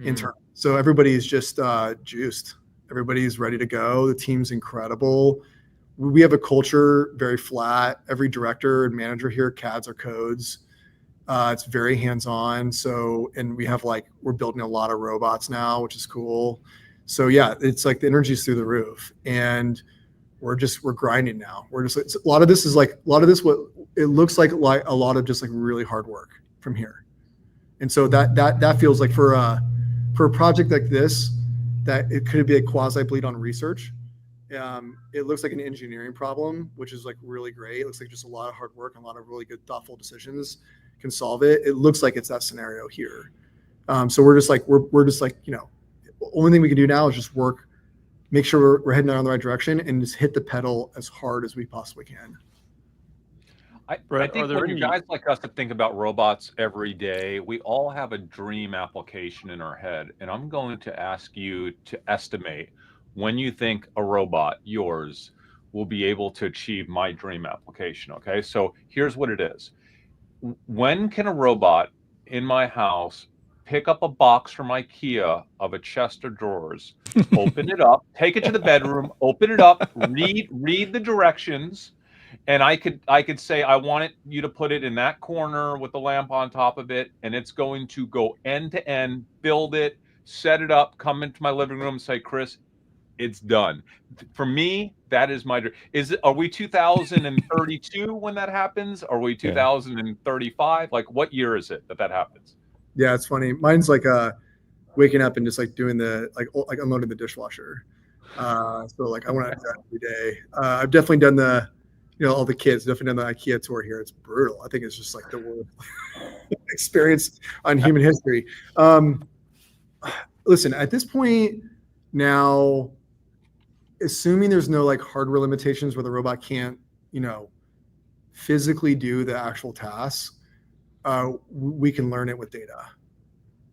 in turn. So everybody's just juiced. Everybody's ready to go. The team's incredible. We have a culture very flat. Every director and manager here CADs our codes. It's very hands-on. So, and we have we're building a lot of robots now, which is cool. So yeah, it's like the energy's through the roof, and we're grinding now. We're just, a lot of this, what it looks like a lot of just like really hard work from here. And so that feels like for a project like this, that it could be a quasi bleed on research. It looks like an engineering problem, which is like really great. It looks like just a lot of hard work and a lot of really good, thoughtful decisions can solve it. It looks like it's that scenario here. So we're just like, only thing we can do now is just work, make sure we're heading down the right direction, and just hit the pedal as hard as we possibly can. I think when you guys like us to think about robots every day, we all have a dream application in our head. And I'm going to ask you to estimate when you think a robot, yours, will be able to achieve my dream application. Okay, so here's what it is. When can a robot in my house pick up a box from IKEA of a chest of drawers, open it up, take it to the bedroom, open it up, read the directions, and I could say, I want you to put it in that corner with the lamp on top of it, and it's going to go end to end, build it, set it up, come into my living room and say, Chris, it's done. For me, that is my dream. Are we 2032 when that happens? Are we 2035? Like, what year is it that happens? Yeah, it's funny. Mine's like waking up and just like doing like unloading the dishwasher. So like I want to do that every day. I've definitely done all the kids definitely done the IKEA tour here. It's brutal. I think it's just like the worst experience on human history. Listen, at this point now, assuming there's no like hardware limitations where the robot can't, physically do the actual tasks, we can learn it with data.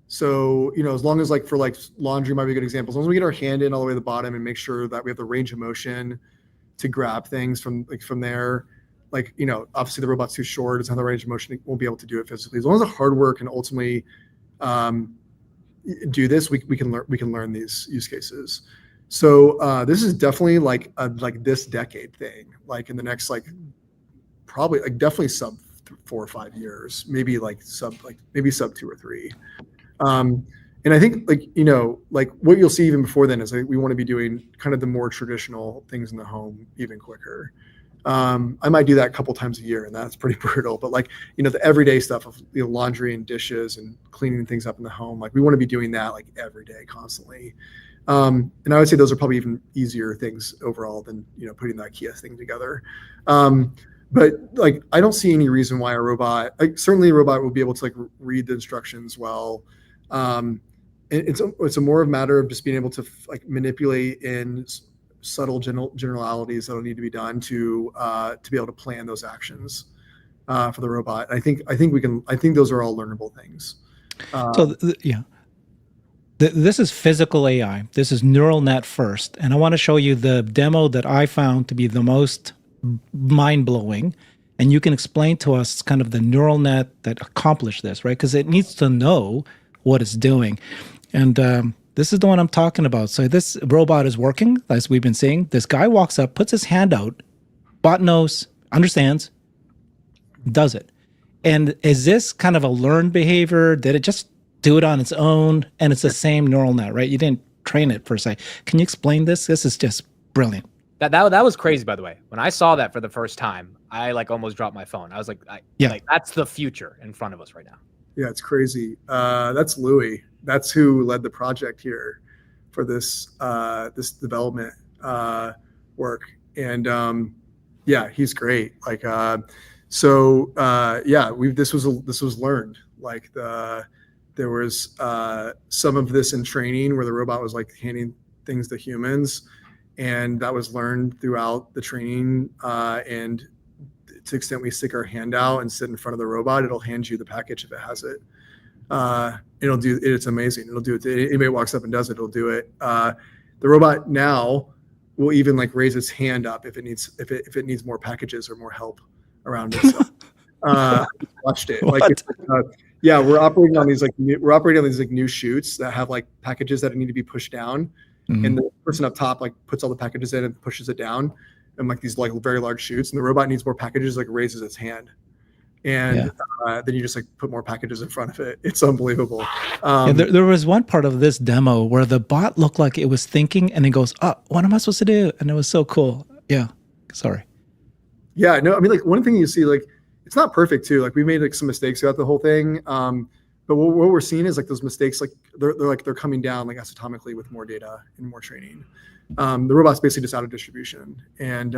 So, as long as for laundry might be a good example, as long as we get our hand in all the way to the bottom and make sure that we have the range of motion to grab things from there, obviously the robot's too short, doesn't have the range of motion, it won't be able to do it physically. As long as the hardware can ultimately do this, we can learn these use cases. So this is definitely like this decade thing, like in the next probably definitely sub 4 or 5 years, maybe sub 2 or 3. And I think like what you'll see even before then is we want to be doing kind of the more traditional things in the home even quicker. I might do that a couple times a year, and that's pretty brutal. But the everyday stuff of laundry and dishes and cleaning things up in the home, we want to be doing that every day, constantly. And I would say those are probably even easier things overall than putting that Kia thing together. But I don't see any reason why a robot, certainly a robot will be able to read the instructions well. It's a more of a matter of just being able to manipulate in subtle generalities that'll need to be done to be able to plan those actions for the robot. I think those are all learnable things. This is physical AI. This is neural net first. And I want to show you the demo that I found to be the most mind-blowing. And you can explain to us kind of the neural net that accomplished this, right? Because it needs to know what it's doing. And this is the one I'm talking about. So this robot is working, as we've been seeing. This guy walks up, puts his hand out, bot knows, understands, does it. And is this kind of a learned behavior? Did it just do it on its own? And it's the same neural net, right? You didn't train it per se. Can you explain this? This is just brilliant. That was crazy, by the way. When I saw that for the first time, I almost dropped my phone. I was like, that's the future in front of us right now. Yeah, it's crazy. That's Louis. That's who led the project here for this this development work. And he's great. This was learned. There was some of this in training where the robot was handing things to humans, and that was learned throughout the training. And to the extent we stick our hand out and sit in front of the robot, it'll hand you the package if it has it. It'll do it. It's amazing. It'll do it. Anybody walks up and does it, it'll do it. The robot now will even raise its hand up if it needs more packages or more help around it. So, watched it. We're operating on these new chutes that have packages that need to be pushed down, and the person up top puts all the packages in and pushes it down, and these very large chutes, and the robot needs more packages, raises its hand, and then you just put more packages in front of it. It's unbelievable. There was one part of this demo where the bot looked like it was thinking, and it goes, "Oh, what am I supposed to do?" And it was so cool. Yeah, sorry. Yeah, no, I mean, one thing you see, it's not perfect too. We made some mistakes throughout the whole thing. But what we're seeing is those mistakes, they're coming down asymptotically with more data and more training. The robot's basically just out of distribution, and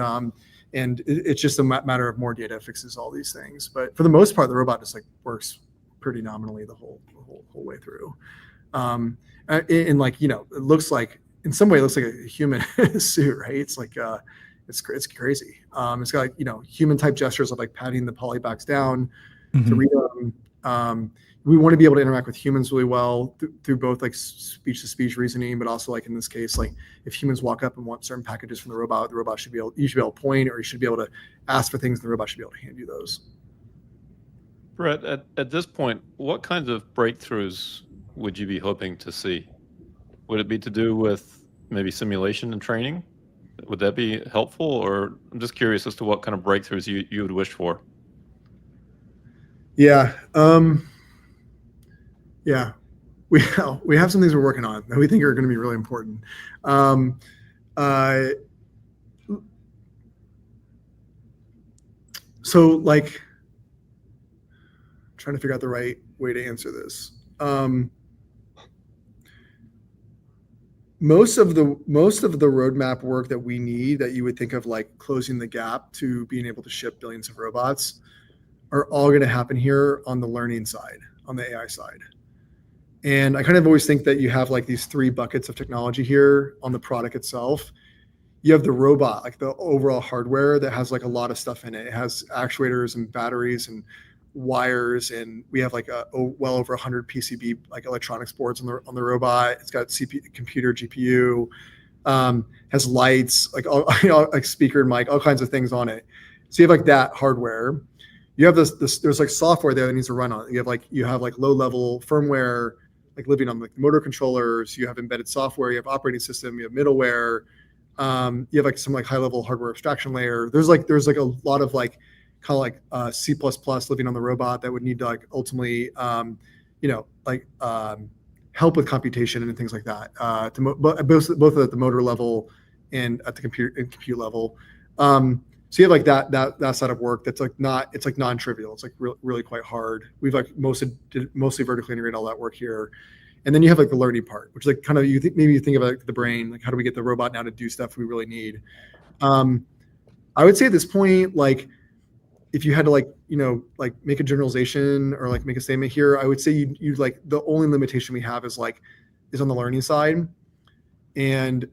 it's just a matter of more data fixes all these things. But for the most part, the robot just works pretty nominally the whole way through. And it looks in some way it looks like a human suit, right? It's crazy. It's got human type gestures of patting the polybacks down to read them. We want to be able to interact with humans really well through both speech to speech reasoning, but also in this case, if humans walk up and want certain packages from the robot you should be able to point, or you should be able to ask for things, and the robot should be able to hand you those. Brett, at this point, what kinds of breakthroughs would you be hoping to see? Would it be to do with maybe simulation and training? Would that be helpful? Or I'm just curious as to what kind of breakthroughs you would wish for. Yeah. We have some things we're working on that we think are going to be really important. Trying to figure out the right way to answer this. Most of the roadmap work that we need, that you would think of closing the gap to being able to ship billions of robots, are all going to happen here on the learning side, on the AI side. And I kind of always think that you have these 3 buckets of technology here on the product itself. You have the robot, the overall hardware that has a lot of stuff in it. It has actuators and batteries and wires, and we have well over 100 PCB electronics boards on the robot. It's got CPU, computer, GPU, has lights, speaker and mic, all kinds of things on it. So you have that hardware. You have there's software there that needs to run on it. You have low level firmware living on the motor controllers. You have embedded software. You have operating system. You have middleware. You have some high level hardware abstraction layer. There's a lot of kind of like C++ living on the robot that would need to like ultimately, help with computation and things like that, both at the motor level and at the compute level. So you have like that side of work that's like it's like non-trivial. It's like really quite hard. We've like mostly vertically integrated all that work here. And then you have like the learning part, which is like kind of maybe you think about like the brain, like how do we get the robot now to do stuff we really need? I would say at this point, like if you had to like make a generalization or like make a statement here, I would say you like the only limitation we have is on the learning side, and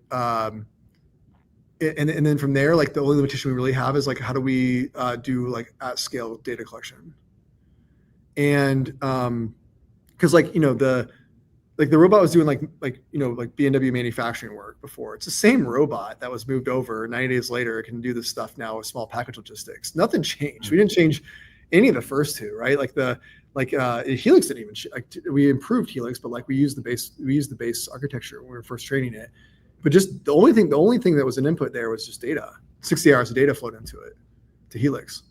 then from there, like the only limitation we really have is like how do we do like at scale data collection, and because the robot was doing like BMW manufacturing work before. It's the same robot that was moved over. 90 days later, it can do this stuff now with small package logistics. Nothing changed. We didn't change any of the first two, right? Helix didn't even we improved Helix, but like we used the base architecture when we were first training it. But just the only thing that was an input there was just data. 60 hours of data flowed into it to Helix.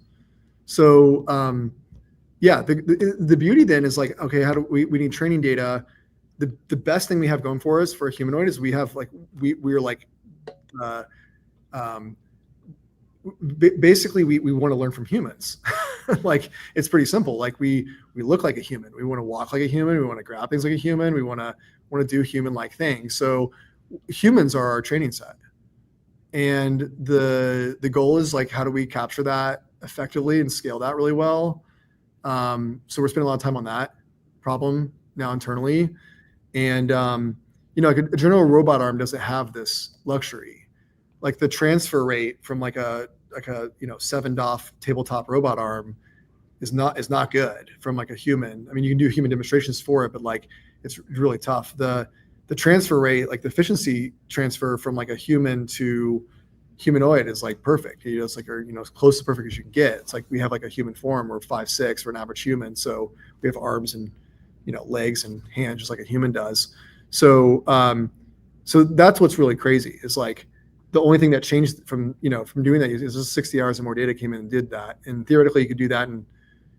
So the beauty then is like, okay, how do we need training data? The best thing we have going for us for a humanoid is we have like we're like basically we want to learn from humans. Like it's pretty simple. Like we look like a human. We want to walk like a human. We want to grab things like a human. We want to do human-like things. So humans are our training set. And the goal is like how do we capture that effectively and scale that really well? So we're spending a lot of time on that problem now internally. And like a general robot arm doesn't have this luxury. Like the transfer rate from like a 7DoF tabletop robot arm is not good from like a human. I mean, you can do human demonstrations for it, but like it's really tough. The transfer rate, like the efficiency transfer from like a human to humanoid is like perfect. It's like as close to perfect as you can get. It's like we have like a human form. We're 5'6" for an average human, so we have arms and legs and hands just like a human does. So so that's what's really crazy is like the only thing that changed from doing that is just 60 hours and more data came in and did that. And theoretically you could do that in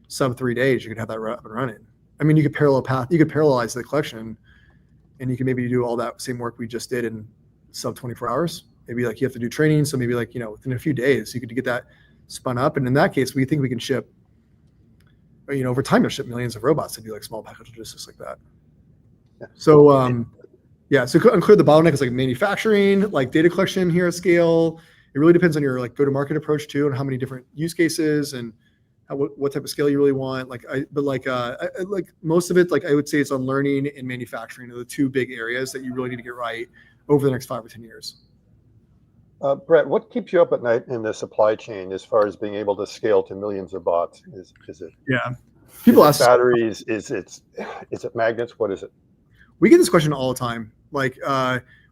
sub 3 days. You could have that up and running. I mean, you could parallelize the collection and you can maybe do all that same work we just did in sub 24 hours. Maybe like you have to do training. So maybe like, within a few days you could get that spun up. And in that case, we think we can ship, over time, you'll ship millions of robots to do like small package logistics like that. Yeah. So, so unclear the bottleneck is like manufacturing, like data collection here at scale. It really depends on your like go-to-market approach too, and how many different use cases and what type of scale you really want. Like most of it, like I would say it's on learning and manufacturing are the two big areas that you really need to get right over the next 5 or 10 years. Brett, what keeps you up at night in the supply chain as far as being able to scale to millions of bots? Is it people ask batteries? Is it magnets? What is it? We get this question all the time. Like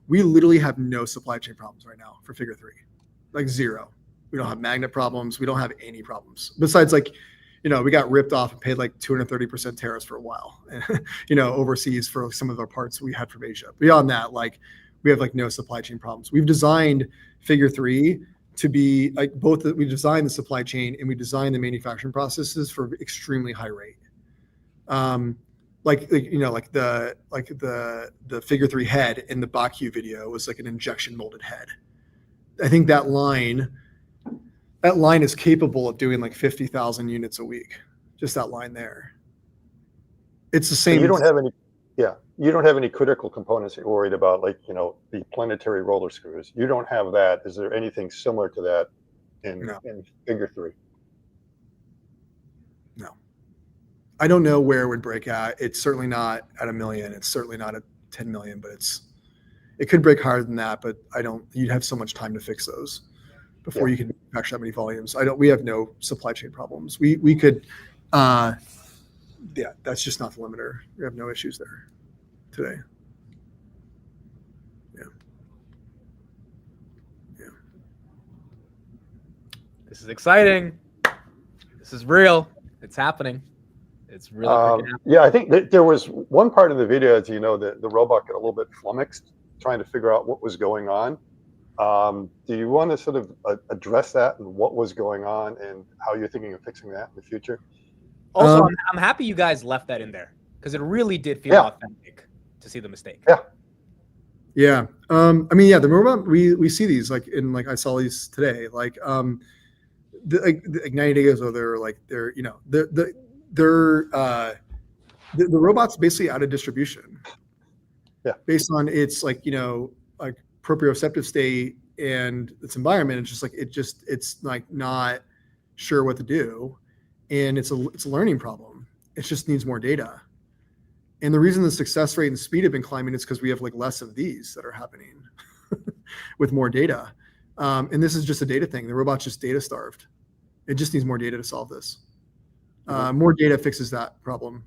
we literally have no supply chain problems right now for Figure 3, like zero. We don't have magnet problems. We don't have any problems besides like, we got ripped off and paid like 230% tariffs for a while, overseas for some of our parts we had from Asia. Beyond that, like we have like no supply chain problems. We've designed Figure 3 to be like we designed the supply chain and we designed the manufacturing processes for extremely high rate. Like the Figure 3 head in the Baku video was like an injection molded head. I think that line is capable of doing like 50,000 units a week. Just that line there. It's the same. So you don't have any critical components you're worried about, like, the planetary roller screws. You don't have that. Is there anything similar to that in Figure 3? No. I don't know where it would break at. It's certainly not at 1 million. It's certainly not at 10 million, but it could break higher than that, but you'd have so much time to fix those before you can manufacture that many volumes. We have no supply chain problems. We could, that's just not the limiter. We have no issues there today. This is exciting. This is real. It's happening. It's really freaking happening. Yeah, I think that there was one part of the video, as the robot got a little bit flummoxed trying to figure out what was going on. Do you want to sort of address that and what was going on and how you're thinking of fixing that in the future? Also, I'm happy you guys left that in there because it really did feel authentic to see the mistake. Yeah. I mean, yeah, the robot, we see these like I saw these today, like 90 days ago, the robot's basically out of distribution. Based on its like proprioceptive state and its environment. It's like not sure what to do. And it's a learning problem. It just needs more data. And the reason the success rate and speed have been climbing is because we have like less of these that are happening with more data. And this is just a data thing. The robot's just data starved. It just needs more data to solve this. More data fixes that problem.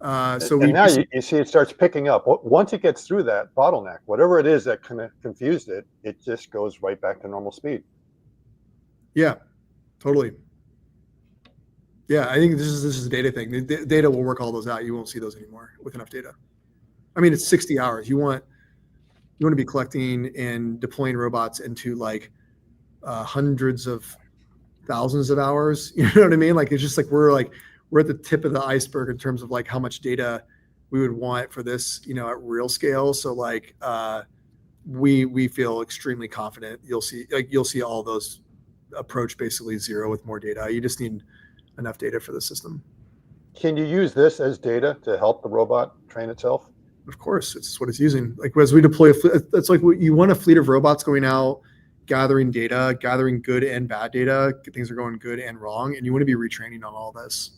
Now you see it starts picking up. Once it gets through that bottleneck, whatever it is that kind of confused it, it just goes right back to normal speed. Yeah, totally. Yeah, I think this is a data thing. The data will work all those out. You won't see those anymore with enough data. I mean, it's 60 hours. You want to be collecting and deploying robots into like hundreds of thousands of hours. You know what I mean? Like it's just like we're at the tip of the iceberg in terms of like how much data we would want for this, at real scale. So like we feel extremely confident. You'll see all those approach basically zero with more data. You just need enough data for the system. Can you use this as data to help the robot train itself? Of course, it's what it's using. Like as we deploy, that's like what you want, a fleet of robots going out, gathering data, gathering good and bad data. Things are going good and wrong, and you want to be retraining on all this.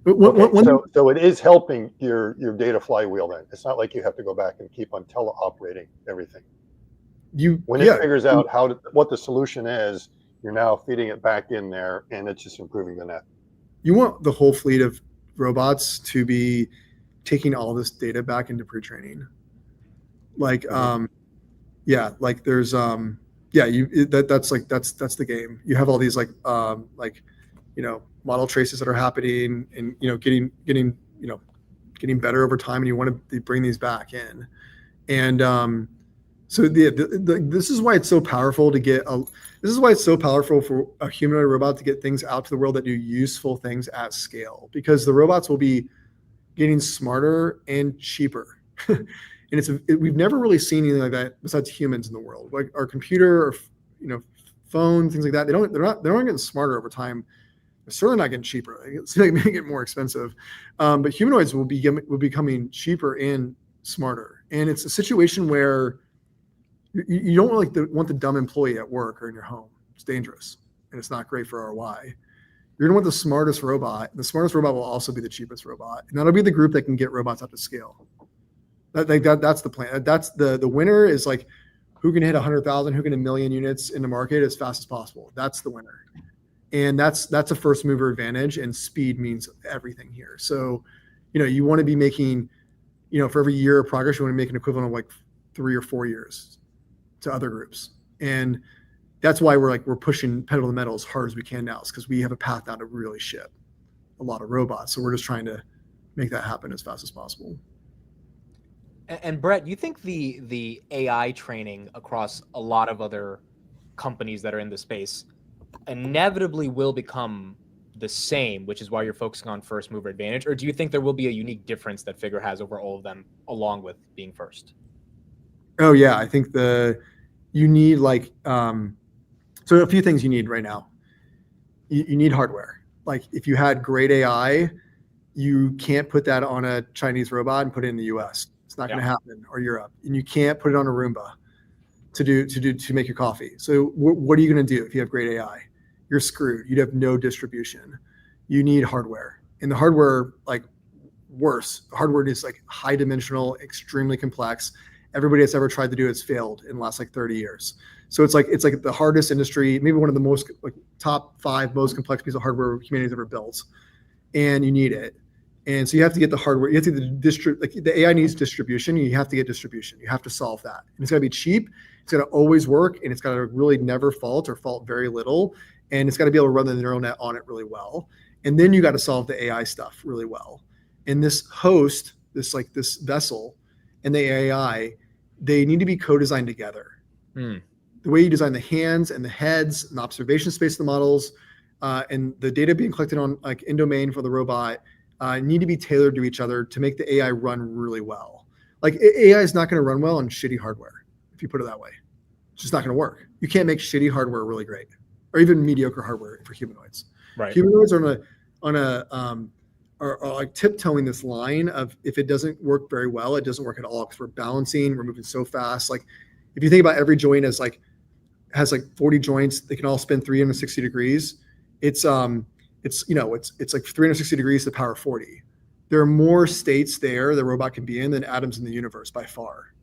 So it is helping your data flywheel then. It's not like you have to go back and keep on teleoperating everything. When it figures out what the solution is, you're now feeding it back in there, and it's just improving the net. You want the whole fleet of robots to be taking all this data back into pre-training. Like, like there's, that's the game. You have all these model traces that are happening and, getting better over time, and you want to bring these back in. And, so this is why it's so powerful for a humanoid robot to get things out to the world that do useful things at scale, because the robots will be getting smarter and cheaper. And we've never really seen anything like that besides humans in the world. Like our computer or phone, things like that. They're not getting smarter over time. They're certainly not getting cheaper. It's like making it more expensive. But humanoids will be becoming cheaper and smarter. And it's a situation where you don't want the dumb employee at work or in your home. It's dangerous and it's not great for ROI. You're gonna want the smartest robot. The smartest robot will also be the cheapest robot, and that'll be the group that can get robots up to scale. That's the plan. That's the winner is like who can hit 100,000, who can hit 1 million units in the market as fast as possible. That's the winner, and that's a first mover advantage. And speed means everything here. So, you want to be making, for every year of progress, you want to make an equivalent of like 3 or 4 years to other groups. And that's why we're pushing pedal to the metal as hard as we can now, is because we have a path now to really ship a lot of robots. So we're just trying to make that happen as fast as possible. And Brett, you think the AI training across a lot of other companies that are in the space inevitably will become the same, which is why you're focusing on first mover advantage? Or do you think there will be a unique difference that Figure has over all of them, along with being first? Oh yeah, I think you need so a few things you need right now. You need hardware. Like if you had great AI, you can't put that on a Chinese robot and put it in the US. It's not going to happen, or Europe. And you can't put it on a Roomba to make your coffee. So what are you going to do if you have great AI? You're screwed. You'd have no distribution. You need hardware. And the hardware, worse. The hardware is high dimensional, extremely complex. Everybody that's ever tried to do it's failed in the last 30 years. So it's like the hardest industry, maybe one of the most top 5 most complex pieces of hardware humanity's ever built, and you need it. And so you have to get the hardware. You have to get the AI needs distribution. You have to get distribution. You have to solve that. And it's got to be cheap. It's got to always work, and it's got to really never fault or fault very little. And it's got to be able to run the neural net on it really well. And then you got to solve the AI stuff really well. And this host, this vessel, and the AI, they need to be co-designed together. Hmm. The way you design the hands and the heads and the observation space of the models, and the data being collected on like in domain for the robot need to be tailored to each other to make the AI run really well. Like AI is not going to run well on shitty hardware, if you put it that way. It's just not going to work. You can't make shitty hardware really great, or even mediocre hardware for humanoids. Right. Humanoids are are like tiptoeing this line of, if it doesn't work very well, it doesn't work at all, because we're balancing, we're moving so fast. Like if you think about every joint as like has like 40 joints, they can all spin 360 degrees. It's like 360 degrees to the power of 40. There are more states there the robot can be in than atoms in the universe by far.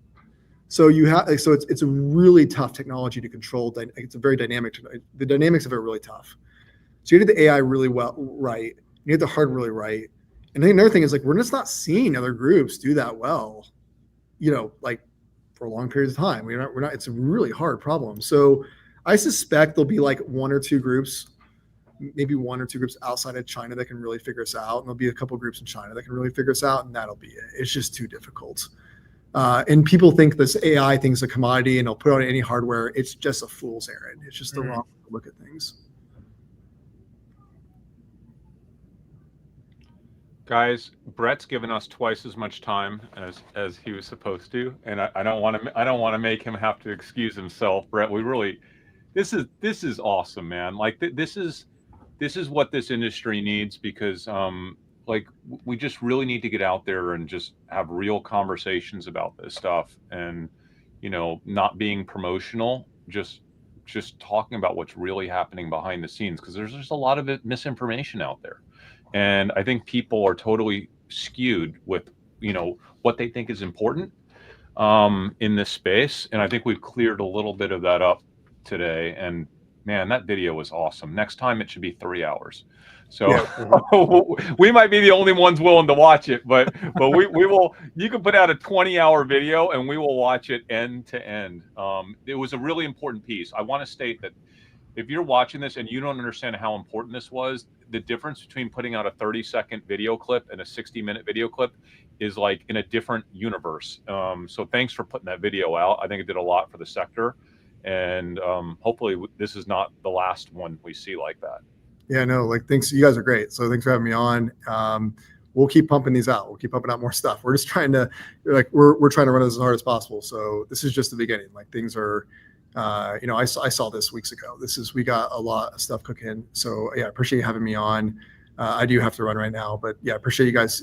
So it's a really tough technology to control. It's a very dynamic. The dynamics of it are really tough. So you need the AI really well right. You need the hardware really right. And then another thing is, like, we're just not seeing other groups do that well, like for long periods of time. We're not. It's a really hard problem. So I suspect there'll be like one or two groups outside of China that can really figure us out, and there'll be a couple groups in China that can really figure us out, and that'll be it. It's just too difficult. And people think this AI thing's a commodity and they'll put on any hardware. It's just a fool's errand. It's just the wrong way to look at things. Guys, Brett's given us twice as much time as he was supposed to, and I don't want to make him have to excuse himself. Brett, this is awesome, man. Like this is what this industry needs, because like we just really need to get out there and just have real conversations about this stuff, and not being promotional, just talking about what's really happening behind the scenes, because there's just a lot of misinformation out there. And I think people are totally skewed with, what they think is important in this space. And I think we've cleared a little bit of that up today. And man, that video was awesome. Next time it should be 3 hours. So yeah. We might be the only ones willing to watch it, but we will. You can put out a 20-hour video and we will watch it end to end. It was a really important piece. I want to state that if you're watching this and you don't understand how important this was, the difference between putting out a 30-second video clip and a 60-minute video clip is like in a different universe. So thanks for putting that video out. I think it did a lot for the sector. And hopefully this is not the last one we see like that. Yeah, no, like, thanks. You guys are great. So thanks for having me on. We'll keep pumping these out. We'll keep pumping out more stuff. We're just trying to, we're trying to run it as hard as possible. So this is just the beginning. Like, things are, I saw this weeks ago. We got a lot of stuff cooking. So yeah, I appreciate you having me on. I do have to run right now, but yeah, I appreciate you guys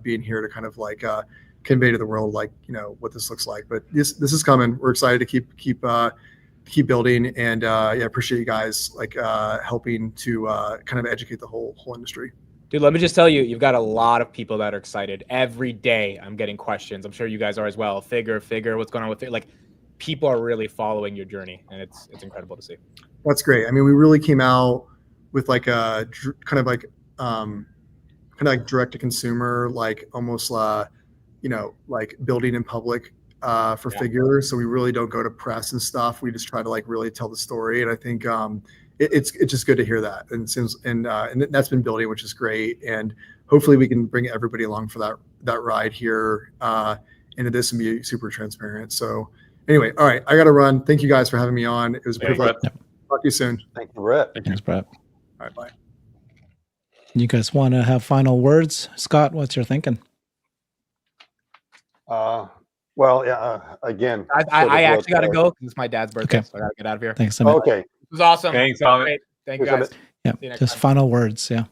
being here to kind of like convey to the world, like, what this looks like. But this is coming. We're excited to keep building, and yeah, appreciate you guys like helping to kind of educate the whole industry. Dude, let me just tell you, you've got a lot of people that are excited. Every day I'm getting questions. I'm sure you guys are as well. Figure, what's going on with it? Like, people are really following your journey, and it's incredible to see. That's great. I mean, we really came out with like a kind of like direct to consumer, like almost like building in public for Figure. So we really don't go to press and stuff. We just try to like really tell the story. And I think it's just good to hear that. And since and that's been building, which is great. And hopefully we can bring everybody along for that ride here into this and be super transparent. So anyway, all right, I got to run. Thank you guys for having me on. It was a privilege. Talk to you soon. Thank you, Brett. Thanks, Brett. All right, bye. You guys want to have final words? Scott, what's your thinking? Well, yeah, again, I actually got to go because it's my dad's birthday, so I got to get out of here. Thanks, Amit. Okay. It was awesome. Thanks, Amit. Thank you, guys. Yeah, just final words, yeah.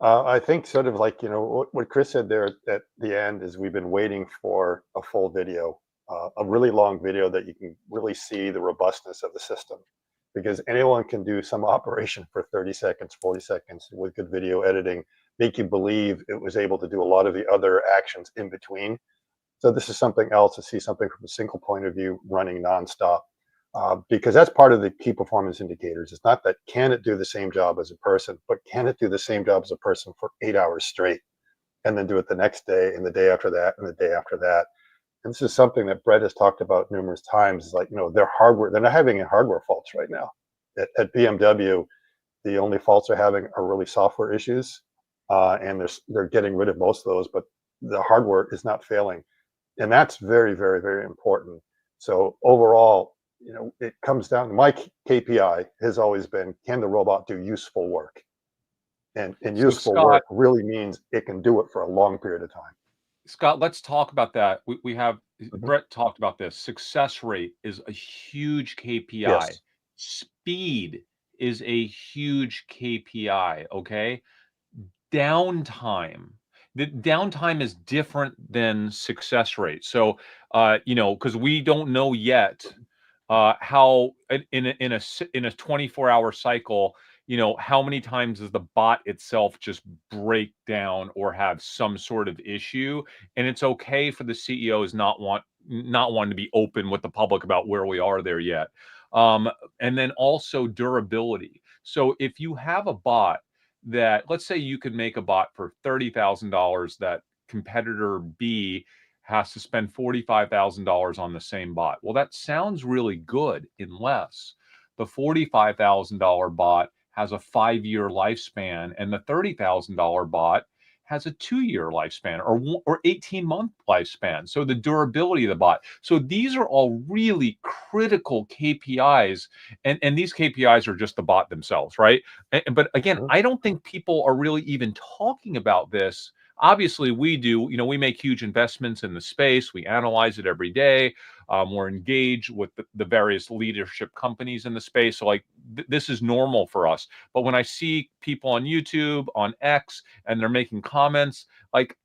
I think sort of like, what Chris said there at the end is we've been waiting for a full video, a really long video that you can really see the robustness of the system, because anyone can do some operation for 30 seconds, 40 seconds with good video editing, make you believe it was able to do a lot of the other actions in between. So this is something else, to see something from a single point of view running nonstop, because that's part of the key performance indicators. It's not that can it do the same job as a person, but can it do the same job as a person for 8 hours straight, and then do it the next day and the day after that and the day after that. And this is something that Brett has talked about numerous times. Is like, their hardware, they're not having any hardware faults right now. At BMW, the only faults they're having are really software issues, and they're getting rid of most of those, but the hardware is not failing. And that's very, very, very important. So overall, you know, it comes down to my KPI has always been, can the robot do useful work? And So useful Scott, work really means it can do it for a long period of time. Scott, let's talk about that. We have Mhm. Brett talked about this. Success rate is a huge KPI. Yes. Speed is a huge KPI. Okay. Downtime. The downtime is different than success rate. So, you know, because we don't know yet how in a 24-hour cycle, you know, how many times does the bot itself just break down or have some sort of issue? And it's okay for the CEOs not wanting to be open with the public about where we are there yet. And then also durability. So if you have a bot that, let's say you could make a bot for $30,000 that competitor B has to spend $45,000 on the same bot. Well, that sounds really good unless the $45,000 bot has a 5-year lifespan and the $30,000 bot has a 2-year lifespan or 18-month lifespan. So the durability of the bot. So these are all really critical KPIs, and these KPIs are just the bot themselves, right? But again, Mhm. I don't think people are really even talking about this. Obviously, we do. You know, we make huge investments in the space. We analyze it every day. We're engaged with the various leadership companies in the space. So, like, this is normal for us. But when I see people on YouTube, on X, and they're making comments, like,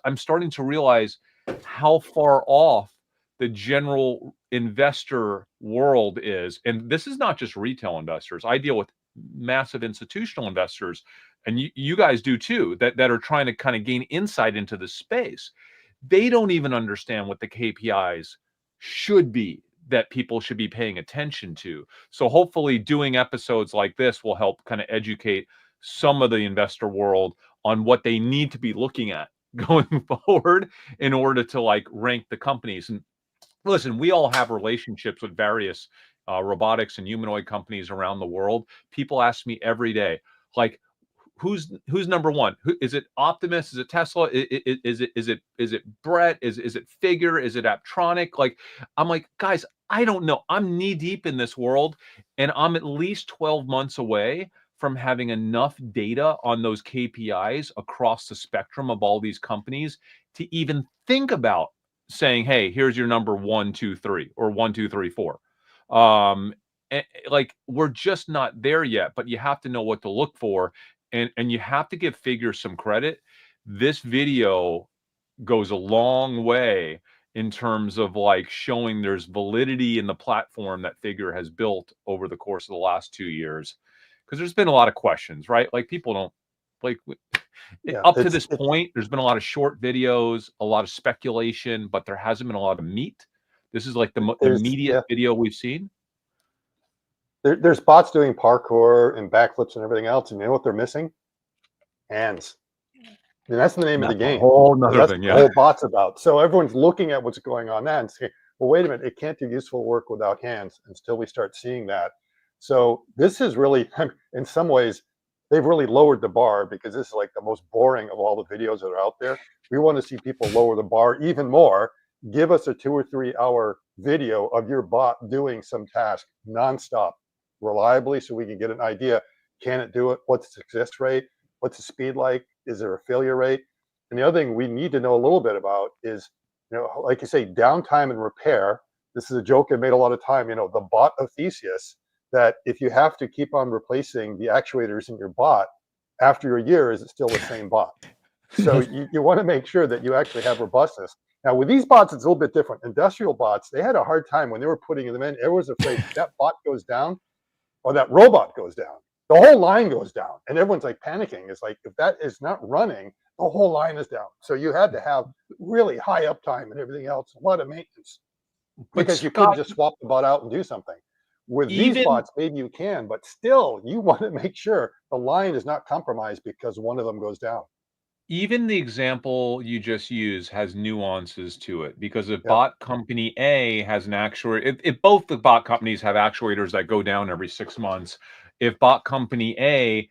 I'm starting to realize how far off the general investor world is. And this is not just retail investors. I deal with massive institutional investors, and you guys do too, that are trying to kind of gain insight into the space. They don't even understand what the KPIs should be that people should be paying attention to. So hopefully doing episodes like this will help kind of educate some of the investor world on what they need to be looking at going forward in order to like rank the companies. And listen, we all have relationships with various robotics and humanoid companies around the world. People ask me every day, like, who's number one? Who is it? Optimus? Is it Tesla? Is it Brett? Is it Figure? Is it Aptronic? Like, I'm like, guys, I don't know. I'm knee deep in this world, and I'm at least 12 months away from having enough data on those KPIs across the spectrum of all these companies to even think about saying, hey, here's your number 1, 2, 3, or 1, 2, 3, 4. Like, we're just not there yet, but you have to know what to look for, and you have to give Figure some credit. This video goes a long way in terms of like showing there's validity in the platform that Figure has built over the course of the last 2 years, because there's been a lot of questions, right? Like, people don't like Yeah. up to this point, there's been a lot of short videos, a lot of speculation, but there hasn't been a lot of meat. This is like the immediate video we've seen. There's bots doing parkour and backflips and everything else, and you know what they're missing? Hands. And that's the name of the game. Whole nother That's thing, what yeah. the whole bot's about. So everyone's looking at what's going on now and saying, well, wait a minute, it can't do useful work without hands until we start seeing that. So this is really, in some ways, they've really lowered the bar, because this is like the most boring of all the videos that are out there. We want to see people lower the bar even more. Give us a 2 or 3 hour video of your bot doing some task nonstop, reliably, so we can get an idea. Can it do it? What's the success rate? What's the speed like? Is there a failure rate? And the other thing we need to know a little bit about is, you know, like you say, downtime and repair. This is a joke I made a lot of time, you know, the bot of Theseus, that if you have to keep on replacing the actuators in your bot after a year, is it still the same bot? So you want to make sure that you actually have robustness. Now, with these bots, it's a little bit different. Industrial bots, they had a hard time when they were putting them in. Everyone's afraid that bot goes down or that robot goes down. The whole line goes down, and everyone's like panicking. It's like, if that is not running, the whole line is down. So you had to have really high uptime and everything else, a lot of maintenance, because you couldn't just swap the bot out and do something. With these bots, maybe you can, but still, you want to make sure the line is not compromised because one of them goes down. Even the example you just used has nuances to it, because if Yep. bot company A has an actuator, if both the bot companies have actuators that go down every 6 months, if bot company A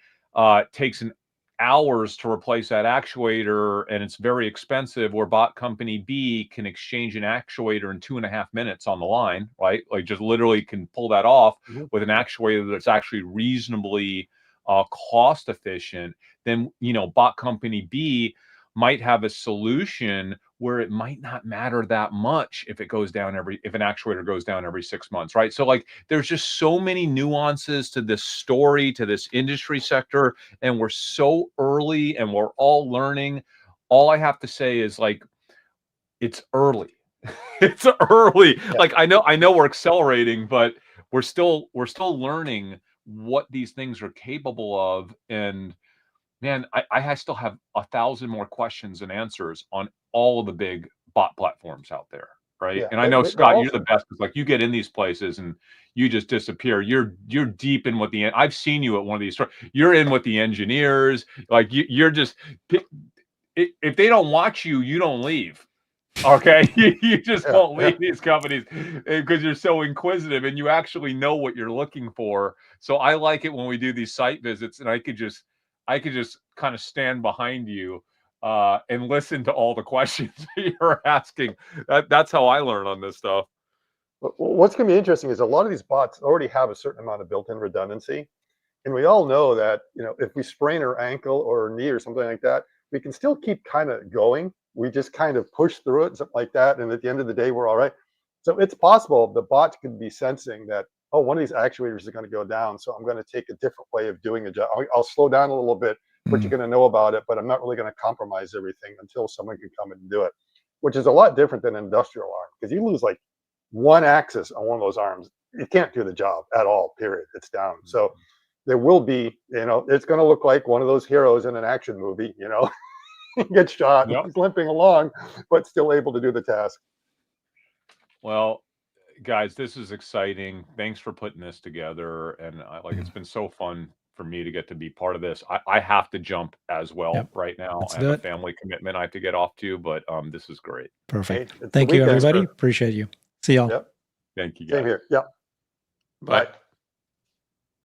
takes an hours to replace that actuator and it's very expensive, where bot company B can exchange an actuator in 2.5 minutes on the line, right? Like just literally can pull that off with an actuator that's actually reasonably cost efficient. Then, you know, bot company B might have a solution where it might not matter that much if it goes down if an actuator goes down every 6 months, right? So like there's just so many nuances to this story, to this industry sector, and we're so early and we're all learning. All I have to say is like, it's early. It's early. Yeah. Like I know we're accelerating, but we're still learning what these things are capable of. And man, I still have 1,000 more questions and answers on all of the big bot platforms out there, right? Yeah. And I know, But Scott, you're also, the best, because like you get in these places and you just disappear. You're deep in what I've seen you at one of these. You're in with the engineers. Like you're just, if they don't watch you, you don't leave. Okay, you just won't leave these companies because you're so inquisitive and you actually know what you're looking for. So I like it when we do these site visits and I could just kind of stand behind you and listen to all the questions you're asking. That's how I learn on this stuff. What's going to be interesting is a lot of these bots already have a certain amount of built-in redundancy. And we all know that, you know, if we sprain our ankle or knee or something like that, we can still keep kind of going. We just kind of push through it, something like that. And at the end of the day, we're all right. So it's possible the bot could be sensing that, oh, one of these actuators is going to go down. So I'm going to take a different way of doing a job. I'll slow down a little bit, but you're going to know about it, but I'm not really going to compromise everything until someone can come in and do it, which is a lot different than an industrial arm, because you lose like one axis on one of those arms. You can't do the job at all, period. It's down. So there will be, you know, it's going to look like one of those heroes in an action movie, you know, gets shot, he's limping along, but still able to do the task. Well, guys, this is exciting. Thanks for putting this together. And it's been so fun for me to get to be part of this. I have to jump as well right now. I have a family commitment I have to get off to, but this is great. Perfect. Hey, thank you, everybody. Appreciate you. See y'all. Yep. Thank you, guys. Same here. Yep. Bye. Bye.